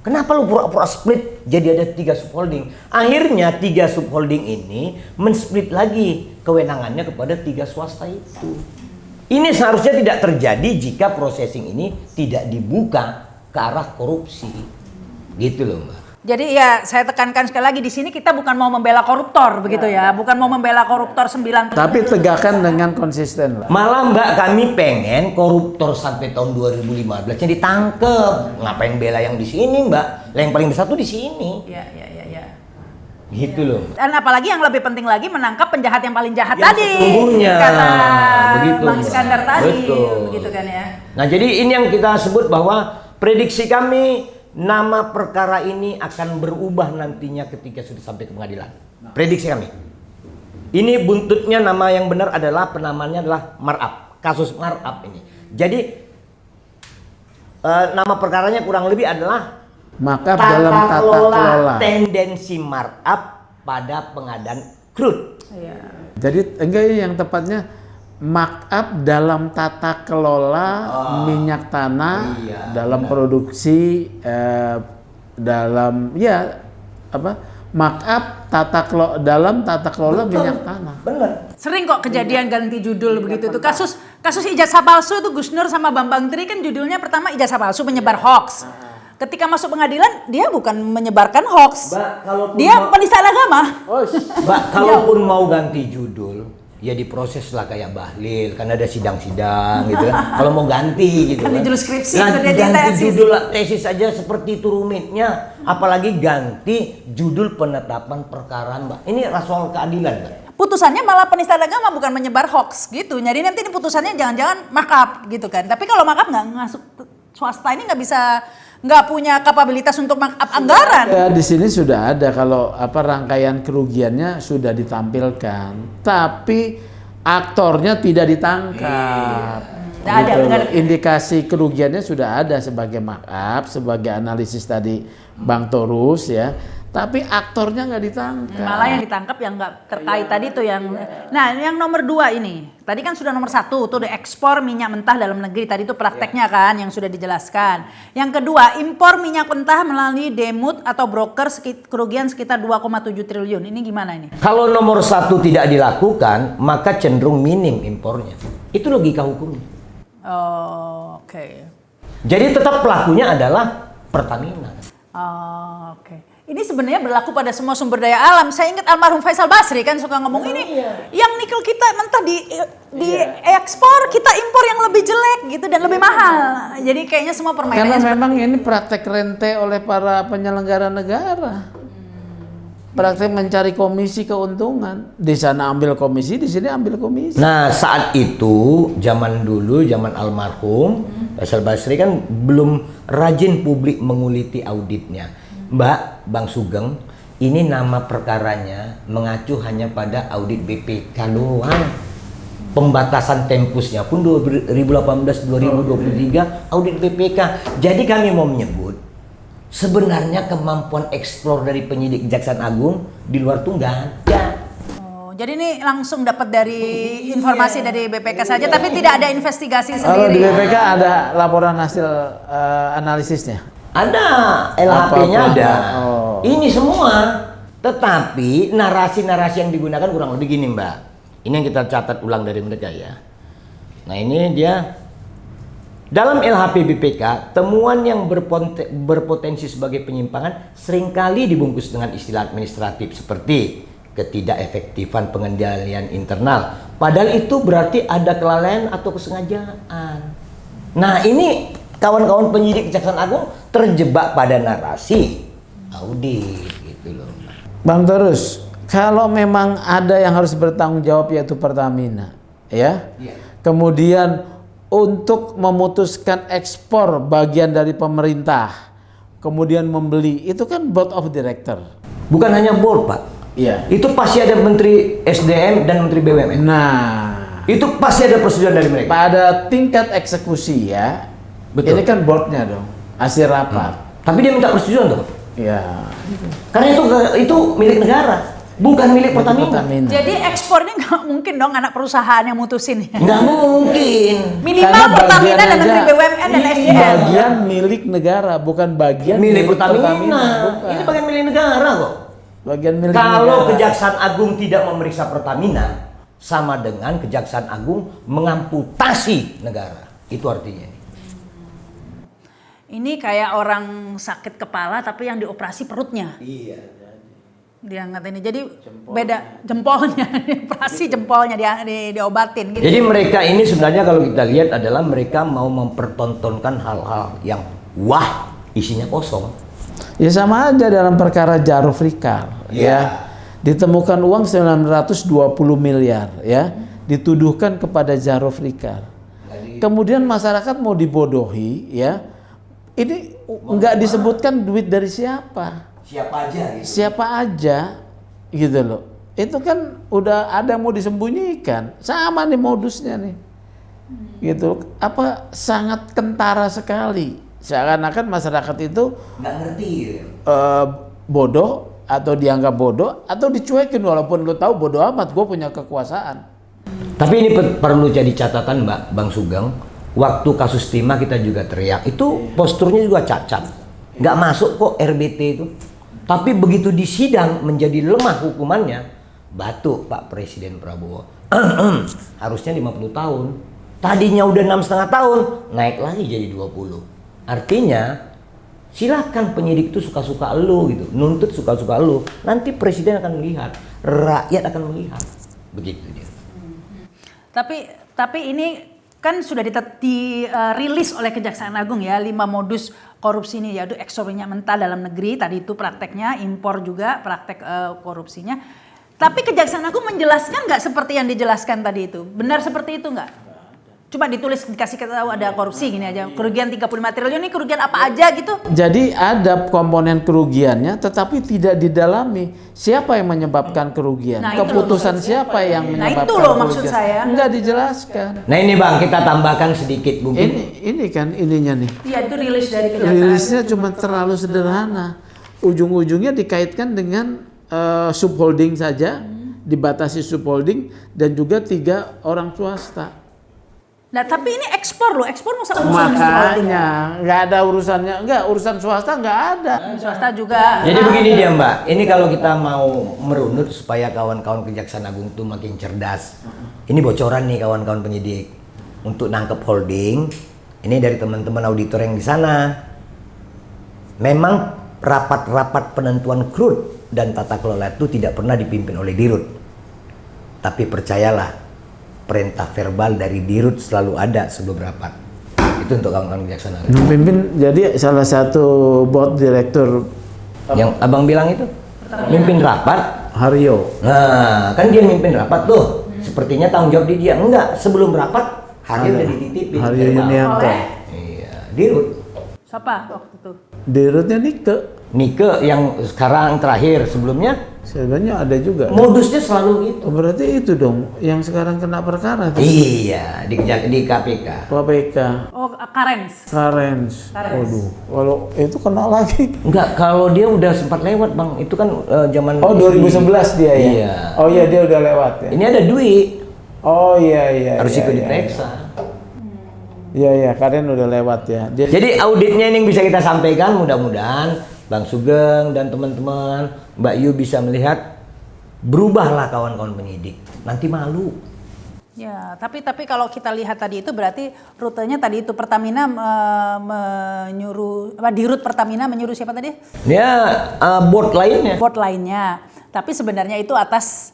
Kenapa lu pura-pura split jadi ada 3 subholding? Akhirnya 3 subholding ini men-split lagi kewenangannya kepada 3 swasta itu. Ini seharusnya tidak terjadi jika processing ini tidak dibuka ke arah korupsi. Gitu loh, Mbak. Jadi ya saya tekankan sekali lagi di sini kita bukan mau membela koruptor begitu ya, bukan mau membela koruptor 9. Tapi tegakkan dengan konsisten lah. Malah Mbak, kami pengen koruptor sampai tahun 2015 nya ditangkep. Ngapain bela yang di sini, Mbak? Yang paling besar tuh di sini. Ya. Gitu loh. Dan apalagi yang lebih penting lagi menangkap penjahat yang paling jahat Yang tadi. sesungguhnya. Kata Begitu, Bang Mbak. Iskandar tadi. Betul. Begitu kan ya. Nah, jadi ini yang kita sebut bahwa prediksi kami nama perkara ini akan berubah nantinya ketika sudah sampai ke pengadilan. Prediksi kami. Ini buntutnya nama yang benar adalah penamaannya adalah markup. Kasus markup ini. Jadi nama perkaranya kurang lebih adalah Maka dalam tata kelola. tendensi markup pada pengadaan crude. Iya. Jadi enggak yang tepatnya markup dalam tata kelola minyak tanah Iya, dalam produksi dalam markup dalam tata kelola minyak tanah. Benar. Sering kok kejadian ganti judul begitu tuh. Kasus ijazah palsu tuh Gus Nur sama Bambang Tri kan judulnya pertama ijazah palsu menyebar hoax. Ketika masuk pengadilan dia bukan menyebarkan hoax. Mbak, kalaupun Dia penistaan agama. Mbak, kalaupun mau ganti judul, ya diproses lah kayak Bahlil, kan ada sidang-sidang gitu kan. Kalau mau ganti gitu Ganti kan. judul skripsi, Nah, sudah ganti tesis. judul tesis aja seperti itu rumitnya. Apalagi ganti judul penetapan perkara, Mbak. Ini soal keadilan, Mbak. Putusannya malah penistaan agama bukan menyebar hoax gitu. Jadi nanti ini putusannya jangan-jangan markup gitu kan. Tapi kalau markup nggak masuk swasta ini nggak punya kapabilitas untuk markup anggaran. Ya, di sini sudah ada kalau rangkaian kerugiannya sudah ditampilkan, tapi aktornya tidak ditangkap. Nggak ada, Gitu. nggak ada. Indikasi kerugiannya sudah ada sebagai markup, sebagai analisis tadi Bang Torus ya, tapi aktornya nggak ditangkap. Malah yang ditangkap yang nggak terkait tadi tuh yang. Nah yang nomor 2 ini, tadi kan sudah nomor 1 tuh ekspor minyak mentah dalam negeri tadi itu prakteknya kan yang sudah dijelaskan. Yang kedua impor minyak mentah melalui demut atau broker kerugian sekitar 2,7 triliun. Ini gimana ini? Kalau nomor 1 tidak dilakukan, maka cenderung minim impornya. Itu logika hukumnya. Oh, oke. Jadi tetap pelakunya adalah Pertamina. Oh, oke. Ini sebenarnya berlaku pada semua sumber daya alam. Saya ingat almarhum Faisal Basri kan suka ngomong ini. Yang nikel kita mentah di ekspor, kita impor yang lebih jelek gitu dan lebih mahal. Jadi kayaknya semua Karena permainannya memang ini praktek rente oleh para penyelenggara negara. Praktek mencari komisi keuntungan. Di sana ambil komisi, di sini ambil komisi. Nah, saat itu zaman dulu, zaman almarhum Faisal Basri kan belum rajin publik menguliti auditnya. Mbak, Bang Sugeng, ini nama perkaranya mengacu hanya pada audit BPK doang. Pembatasan tempusnya pun 2018-2023 audit BPK. Jadi kami mau menyebut sebenarnya kemampuan eksplor dari penyidik Kejaksaan Agung di luar tuh nggak ada. Oh, jadi ini langsung dapat dari informasi dari BPK saja, tapi tidak ada investigasi Kalau di sendiri. BPK ada laporan hasil analisisnya. Ada, LHP-nya Apa-apa. ada. Oh. Ini semua. Tetapi narasi-narasi yang digunakan kurang lebih gini, Mbak. Ini yang kita catat ulang dari mereka ya. Nah, ini dia. Dalam LHP BPK, temuan yang berpotensi sebagai penyimpangan seringkali dibungkus dengan istilah administratif seperti ketidakefektifan pengendalian internal. Padahal itu berarti ada kelalaian atau kesengajaan. Nah, ini kawan-kawan penyidik Kejaksaan Agung terjebak pada narasi audit gitu loh. Bang Terus, kalau memang ada yang harus bertanggung jawab yaitu Pertamina, ya. Iya. Kemudian untuk memutuskan ekspor bagian dari pemerintah, kemudian membeli, itu kan board of director. Bukan hanya board, Pak. Iya. Itu pasti ada Menteri SDM dan Menteri BUMN. Nah, Itu pasti ada persetujuan dari mereka. pada tingkat eksekusi ya, Betul. ini kan boardnya dong, hasil rapat. Tapi dia minta persetujuan tuh. Ya, Karena itu milik negara, bukan milik Pertamina. Jadi ekspornya nggak mungkin dong anak perusahaan yang mutusin. Nggak mungkin. Minimal Karena Pertamina bagian dan Menteri aja. BUMN dan Iya. SDM. Bagian milik negara, bukan bagian Milik Pertamina. Bukan. Ini bagian milik negara kok. Bagian milik Kalau negara. Kejaksaan Agung tidak memeriksa Pertamina, sama dengan Kejaksaan Agung mengamputasi negara. Itu artinya. Ini kayak orang sakit kepala tapi yang dioperasi perutnya. Iya. Diangkat ini. Jadi beda jempolnya, operasi jempolnya diobatin gitu. Jadi mereka ini sebenarnya kalau kita lihat adalah mereka mau mempertontonkan hal-hal yang wah isinya kosong. Ya sama aja dalam perkara Jarod Rikar ya. Ditemukan uang 920 miliar ya, dituduhkan kepada Jarod Rikar. Kemudian masyarakat mau dibodohi ya. Ini enggak disebutkan duit dari siapa. Siapa aja gitu. Siapa aja gitu loh. Itu kan udah ada mau disembunyikan. Sama nih modusnya nih. Gitu. Apa sangat kentara sekali. Seakan-akan masyarakat itu Nggak ngerti gitu. Bodoh atau dianggap bodoh atau dicuekin walaupun lu tahu bodoh amat gue punya kekuasaan. Tapi ini perlu jadi catatan Bang Sugeng. Waktu kasus Timah kita juga teriak. Itu posturnya juga cacat. Nggak masuk kok RBT itu. Tapi begitu di sidang menjadi lemah hukumannya, batuk Pak Presiden Prabowo. Harusnya 50 tahun. Tadinya udah 6,5 tahun, naik lagi jadi 20. Artinya silakan penyidik itu suka-suka lu gitu, nuntut suka-suka lu. Nanti presiden akan melihat, rakyat akan melihat. Begitu dia. Tapi ini kan sudah dirilis oleh Kejaksaan Agung ya 5 modus korupsi ini, yaitu ekspor minyak mentah dalam negeri, tadi itu prakteknya, impor juga praktek korupsinya. Tapi Kejaksaan Agung menjelaskan nggak seperti yang dijelaskan tadi itu? Benar seperti itu nggak? Cuma ditulis dikasih tahu ada korupsi gini aja, kerugian 35 triliun, ini kerugian apa aja gitu? Jadi ada komponen kerugiannya tetapi tidak didalami siapa yang menyebabkan kerugian. Nah, keputusan siapa yang menyebabkan itu loh kerugian. maksud saya. Enggak dijelaskan. Nah ini Bang, kita tambahkan sedikit mungkin. Ini kan ininya nih. Iya itu rilis dari Kejaksaan. Rilisnya cuma terlalu sederhana. Ujung-ujungnya dikaitkan dengan subholding saja, dibatasi subholding dan juga 3 orang swasta. Nah tapi ini ekspor loh, ekspor masa urusan Makanya nggak ada urusannya, urusan swasta nggak ada. swasta juga. Jadi begini dia Mbak, ini kalau kita mau merunut supaya kawan-kawan Kejaksaan Agung itu makin cerdas. Ini bocoran nih kawan-kawan penyidik untuk nangkep holding. Ini dari teman-teman auditor yang di sana. Memang rapat-rapat penentuan crude dan tata kelola itu tidak pernah dipimpin oleh Dirut. Tapi percayalah, perintah verbal dari Dirut selalu ada sebelum rapat. Itu untuk kawan-kawan Kejaksaan Agung. Memimpin jadi salah satu board direktur Yang abang bilang itu mimpin rapat. Haryo. Nah, kan dia mimpin rapat tuh. Sepertinya tanggung jawab di dia. Enggak, sebelum rapat Haryo udah dititipin. Haryo Yunianto. Iya, Dirut. Siapa waktu itu? Dirutnya Nike. Yang sekarang terakhir, sebelumnya Sebenarnya ada juga. modusnya selalu gitu. Berarti itu dong yang sekarang kena perkara tuh. Iya, di KPK. KPK. Oh Karens. Waduh, kalau itu kena lagi. Enggak, kalau dia udah sempat lewat Bang, itu kan zaman. Oh 2011 dia ya? Iya. Oh iya dia udah lewat ya? Ini ada duit, Oh iya. harus ikut iya. diperiksa. Iya, Karen udah lewat ya. Jadi auditnya ini yang bisa kita sampaikan, mudah-mudahan Bang Sugeng dan teman-teman, Mbak Yu bisa melihat, berubahlah kawan-kawan penyidik. Nanti malu. Ya, tapi kalau kita lihat tadi itu berarti rutenya tadi itu Pertamina menyuruh Dirut Pertamina menyuruh siapa tadi? Ya, board lainnya. Board lainnya. Tapi sebenarnya itu atas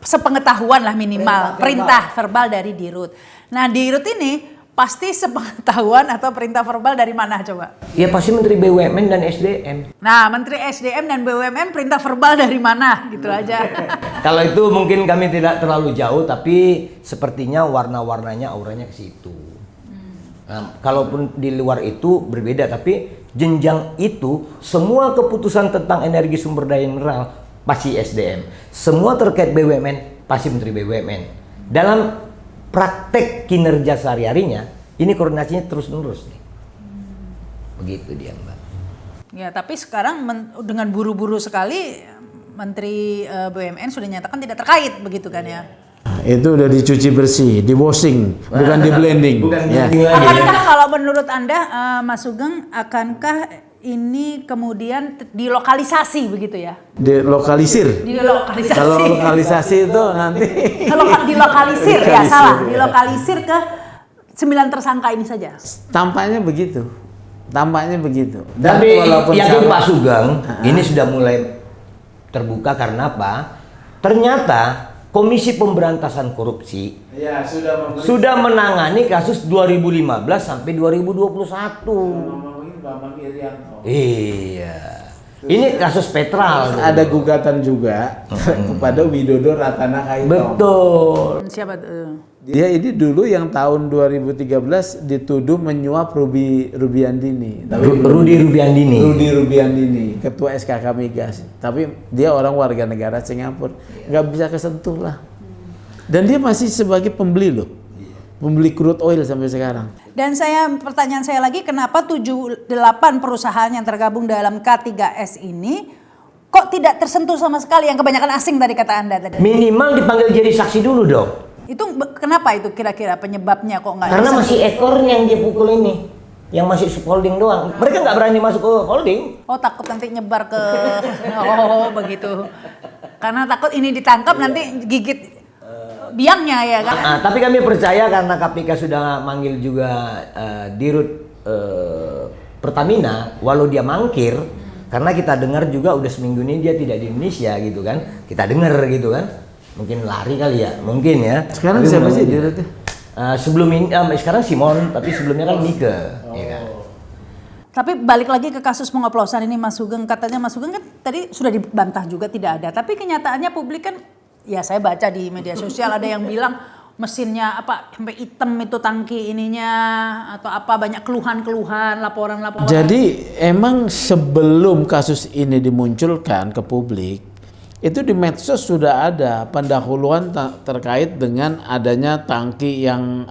sepengetahuan lah minimal perintah verbal dari Dirut. Nah, Dirut ini pasti sepengetahuan atau perintah verbal dari mana coba? Ya pasti Menteri BUMN dan SDM. Nah, Menteri SDM dan BUMN perintah verbal dari mana? Gitu aja. Kalau itu mungkin kami tidak terlalu jauh, tapi sepertinya warna-warnanya auranya ke situ. Nah, kalaupun di luar itu berbeda, tapi jenjang itu semua keputusan tentang energi sumber daya mineral pasti SDM. Semua terkait BUMN pasti Menteri BUMN. Dalam praktek kinerja sehari-harinya, ini koordinasinya terus-menerus nih. Begitu dia Mbak. Ya, tapi sekarang dengan buru-buru sekali Menteri BUMN sudah nyatakan tidak terkait begitu kan ya? Itu udah dicuci bersih, di washing, bukan di blending. Bukan ya. blending lagi. Akankah kalau menurut Anda Mas Sugeng, akankah ini kemudian dilokalisasi begitu ya? Dilokalisir. Dilokalisasi. Kalau lokalisasi itu nanti. Kalau dilokalisir ya salah, dilokalisir ke 9 tersangka ini saja. Tampaknya begitu. Dan Tapi walaupun yakin salah- Pak Sugeng, ini sudah mulai terbuka karena apa? Ternyata Komisi Pemberantasan Korupsi Ya, sudah menangani kasus 2015 sampai 2021. Bambang Irianto. Iya. Ini kasus Petrol. Ada gugatan juga kepada Widodo Ratana Kaitom. Betul. Siapa tuh? Dia ini dulu yang tahun 2013 dituduh menyuap Rubiandini. Rudi Rubiandini. Ketua SKK Migas. Tapi dia orang warga negara Singapura, nggak bisa kesentuh lah. Dan dia masih sebagai pembeli loh, pembeli crude oil sampai sekarang. Dan pertanyaan saya lagi, kenapa 7-8 perusahaan yang tergabung dalam K3S ini kok tidak tersentuh sama sekali, yang kebanyakan asing tadi kata Anda tadi? Minimal dipanggil jadi saksi dulu dong. Itu kenapa itu kira-kira penyebabnya kok nggak? Karena masih ekornya yang dia pukul ini, yang masih subholding doang. Mereka nggak berani masuk ke holding. Oh, takut nanti nyebar ke oh begitu. Karena takut ini ditangkap nanti gigit biangnya ya kan? Tapi kami percaya karena KPK sudah manggil juga Dirut Pertamina, walau dia mangkir, karena kita dengar juga udah seminggu ini dia tidak di Indonesia gitu kan, kita dengar gitu kan, mungkin lari kali ya, mungkin ya. Sekarang siapa sih Dirutnya? Sebelum ini, sekarang Simon, tapi sebelumnya kan Nike, ya kan. Tapi balik lagi ke kasus pengoplosan ini Mas Sugeng, katanya Mas Sugeng kan tadi sudah dibantah juga tidak ada, tapi kenyataannya publik kan, ya saya baca di media sosial ada yang bilang mesinnya apa sampai hitam itu tangki ininya atau apa, banyak keluhan-keluhan, laporan-laporan. Jadi emang sebelum kasus ini dimunculkan ke publik, itu di medsos sudah ada pendahuluan terkait dengan adanya tangki yang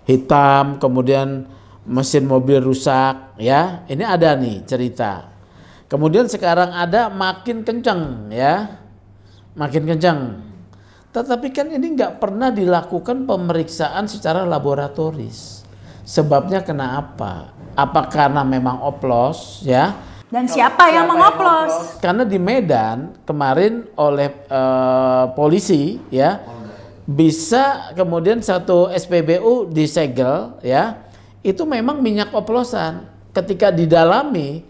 hitam, kemudian mesin mobil rusak, ya. Ini ada nih cerita. Kemudian sekarang ada makin kencang, ya. Makin kencang. Tetapi kan ini nggak pernah dilakukan pemeriksaan secara laboratoris. Sebabnya kenapa? Apa karena memang oplos, ya? Dan siapa yang mengoplos? Karena di Medan kemarin oleh polisi, ya, bisa kemudian satu SPBU disegel, ya, itu memang minyak oplosan. Ketika didalami,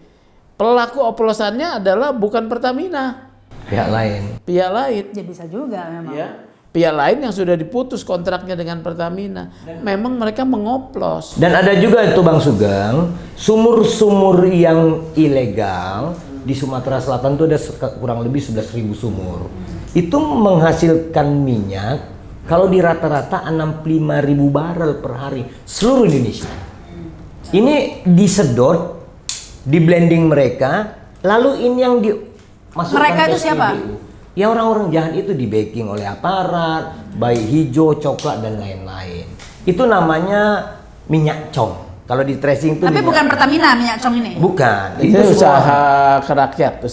pelaku oplosannya adalah bukan Pertamina. Pihak lain. Ya bisa juga memang. Ya. Pihak lain yang sudah diputus kontraknya dengan Pertamina. Memang mereka mengoplos. Dan ada juga itu Bang Sugeng, sumur-sumur yang ilegal di Sumatera Selatan itu ada kurang lebih 11.000 sumur. Itu menghasilkan minyak kalau di rata-rata 65.000 barel per hari seluruh Indonesia. Ini disedot, di blending mereka, lalu ini yang masukkan Mereka itu siapa? Ya orang-orang jahat itu di backing oleh aparat, baik hijau, coklat dan lain-lain. Itu namanya minyak cong. Kalau di tracing itu. Tapi bukan Pertamina minyak cong ini. Bukan. Itu usaha rakyat.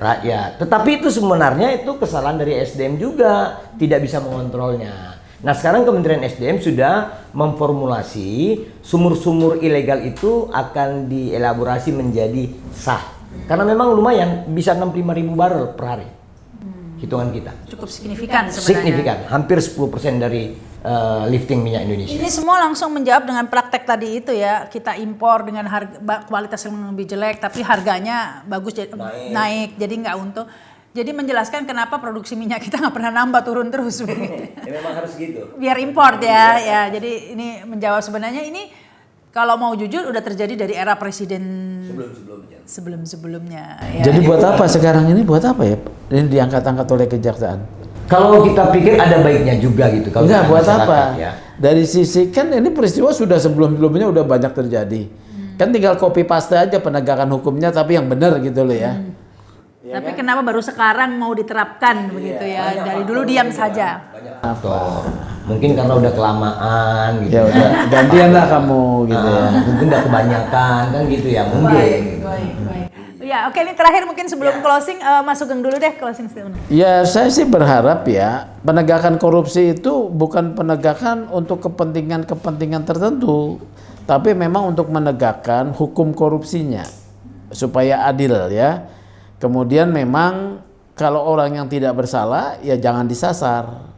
Rakyat. Tetapi itu sebenarnya itu kesalahan dari SDM juga, tidak bisa mengontrolnya. Nah sekarang Kementerian SDM sudah memformulasi sumur-sumur ilegal itu akan dielaborasi menjadi sah. Karena memang lumayan, bisa 65.000 barel per hari. Hitungan kita. Cukup signifikan sebenarnya. Signifikan, hampir 10% dari lifting minyak Indonesia. Ini semua langsung menjawab dengan praktek tadi itu ya, kita impor dengan harga kualitas yang lebih jelek tapi harganya bagus naik jadi nggak untung. Jadi menjelaskan kenapa produksi minyak kita nggak pernah nambah, turun terus begitu. Ya memang harus gitu. Biar import ya. Jadi ini menjawab sebenarnya ini kalau mau jujur udah terjadi dari era presiden sebelum-sebelumnya. Ya. Jadi buat apa sekarang ini? Buat apa ya? Ini diangkat-angkat oleh kejaksaan. Kalau kita pikir ada baiknya juga gitu. Kalau Enggak, buat apa? Ya. Dari sisi kan ini peristiwa sudah sebelum-sebelumnya udah banyak terjadi. Kan tinggal copy paste aja penegakan hukumnya tapi yang benar gitu loh ya. Ya tapi kan? Kenapa baru sekarang mau diterapkan begitu ya? Dari dulu diam saja. Atau mungkin karena udah kelamaan gitu. Ya udah gantian lah kamu gitu ya. Mungkin udah kebanyakan kan gitu ya mungkin. Baik. Ya oke, ini terakhir mungkin sebelum closing Mas Sugeng dulu deh closing statement. Ya saya sih berharap ya penegakan korupsi itu bukan penegakan untuk kepentingan tertentu, tapi memang untuk menegakkan hukum korupsinya supaya adil ya. Kemudian memang kalau orang yang tidak bersalah ya jangan disasar.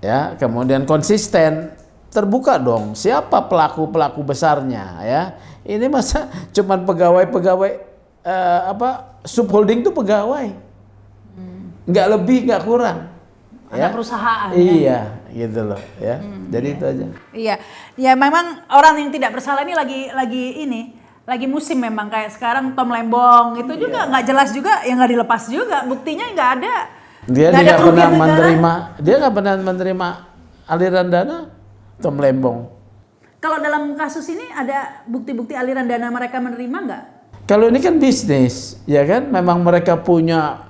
Ya, kemudian konsisten, terbuka dong siapa pelaku besarnya ya. Ini masa cuman pegawai subholding itu pegawai. Nggak lebih, nggak kurang. Ada perusahaan. Iya, gitu loh ya. Jadi itu aja. Iya. Ya memang orang yang tidak bersalah ini lagi ini lagi musim memang kayak sekarang Tom Lembong itu juga nggak jelas juga, yang nggak dilepas juga, buktinya nggak ada. Dia Nggak ada tidak pernah kerugian negara. dia nggak pernah menerima aliran dana Tom Lembong. Kalau dalam kasus ini ada bukti-bukti aliran dana mereka menerima nggak? Kalau ini kan bisnis, ya kan? Memang mereka punya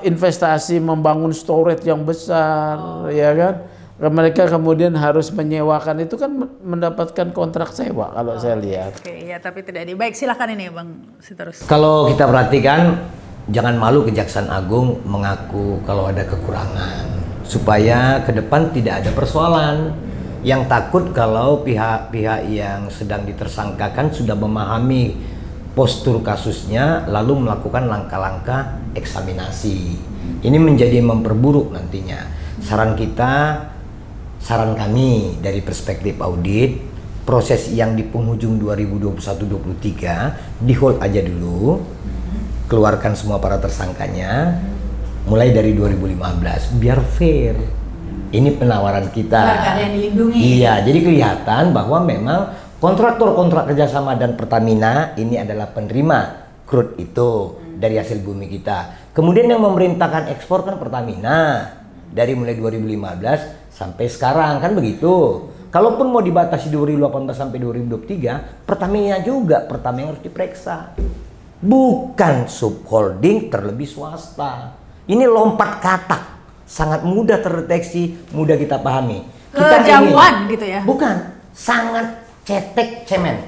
investasi membangun storage yang besar, ya kan? Mereka kemudian harus menyewakan, itu kan mendapatkan kontrak sewa kalau saya lihat. Oke, ya tapi tidak di. Baik, silakan ini Bang Sitorus. Kalau kita perhatikan, jangan malu Kejaksaan Agung mengaku kalau ada kekurangan, supaya ke depan tidak ada persoalan. Yang takut kalau pihak-pihak yang sedang ditersangkakan sudah memahami postur kasusnya, lalu melakukan langkah-langkah eksaminasi. Ini menjadi memperburuk nantinya. Saran kami dari perspektif audit, proses yang di penghujung 2021-23 di hold aja dulu, keluarkan semua para tersangkanya mulai dari 2015 biar fair. Ini penawaran kita. Biar kalian dilindungi. Iya, jadi kelihatan bahwa memang kontrak kerjasama dan Pertamina ini adalah penerima crude itu dari hasil bumi kita. Kemudian yang memerintahkan ekspor kan Pertamina dari mulai 2015 sampai sekarang, kan begitu. Kalaupun mau dibatasi 2018 sampai 2023, Pertamina juga yang harus diperiksa. Bukan subholding terlebih swasta. Ini lompat katak, sangat mudah terdeteksi, mudah kita pahami. Kejauhan gitu ya? Bukan, sangat cetek cemen.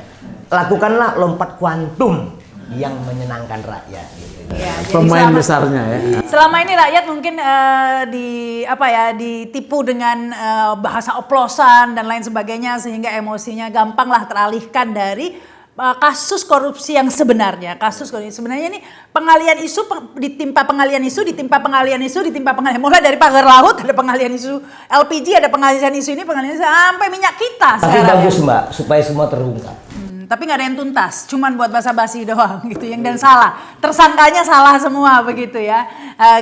Lakukanlah lompat kuantum yang menyenangkan rakyat. Gitu. Ya, jadi Pemain besarnya ya. Selama ini rakyat mungkin ditipu dengan bahasa oplosan dan lain sebagainya sehingga emosinya gampanglah teralihkan dari kasus korupsi yang sebenarnya. Kasus korupsi sebenarnya ini pengalian isu ditimpa pengalian isu mulai dari pagar laut ada pengalian isu LPG, ada pengalian isu ini, pengalian isu sampai minyak kita Tapi sekarang. bagus Mbak, supaya semua terungkap. Tapi nggak ada yang tuntas, cuman buat basa-basi doang gitu yang dan salah. Tersangkanya salah semua begitu ya.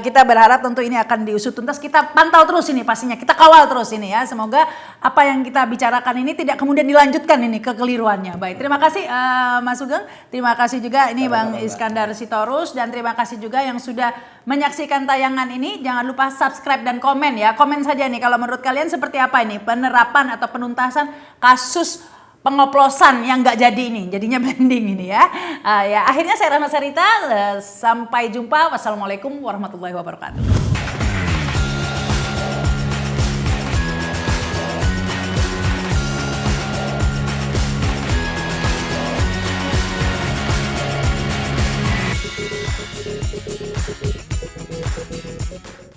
Kita berharap tentu ini akan diusut tuntas. Kita pantau terus ini pastinya, kita kawal terus ini ya. Semoga apa yang kita bicarakan ini tidak kemudian dilanjutkan ini kekeliruannya. Baik, terima kasih Mas Sugeng, terima kasih juga ini Bang Iskandar Sitorus, dan terima kasih juga yang sudah menyaksikan tayangan ini. Jangan lupa subscribe dan komen ya. Komen saja nih kalau menurut kalian seperti apa ini penerapan atau penuntasan kasus pengoplosan yang nggak jadi ini, jadinya blending ini ya. Ya akhirnya saya Rahma Sarita, sampai jumpa. Wassalamualaikum warahmatullahi wabarakatuh.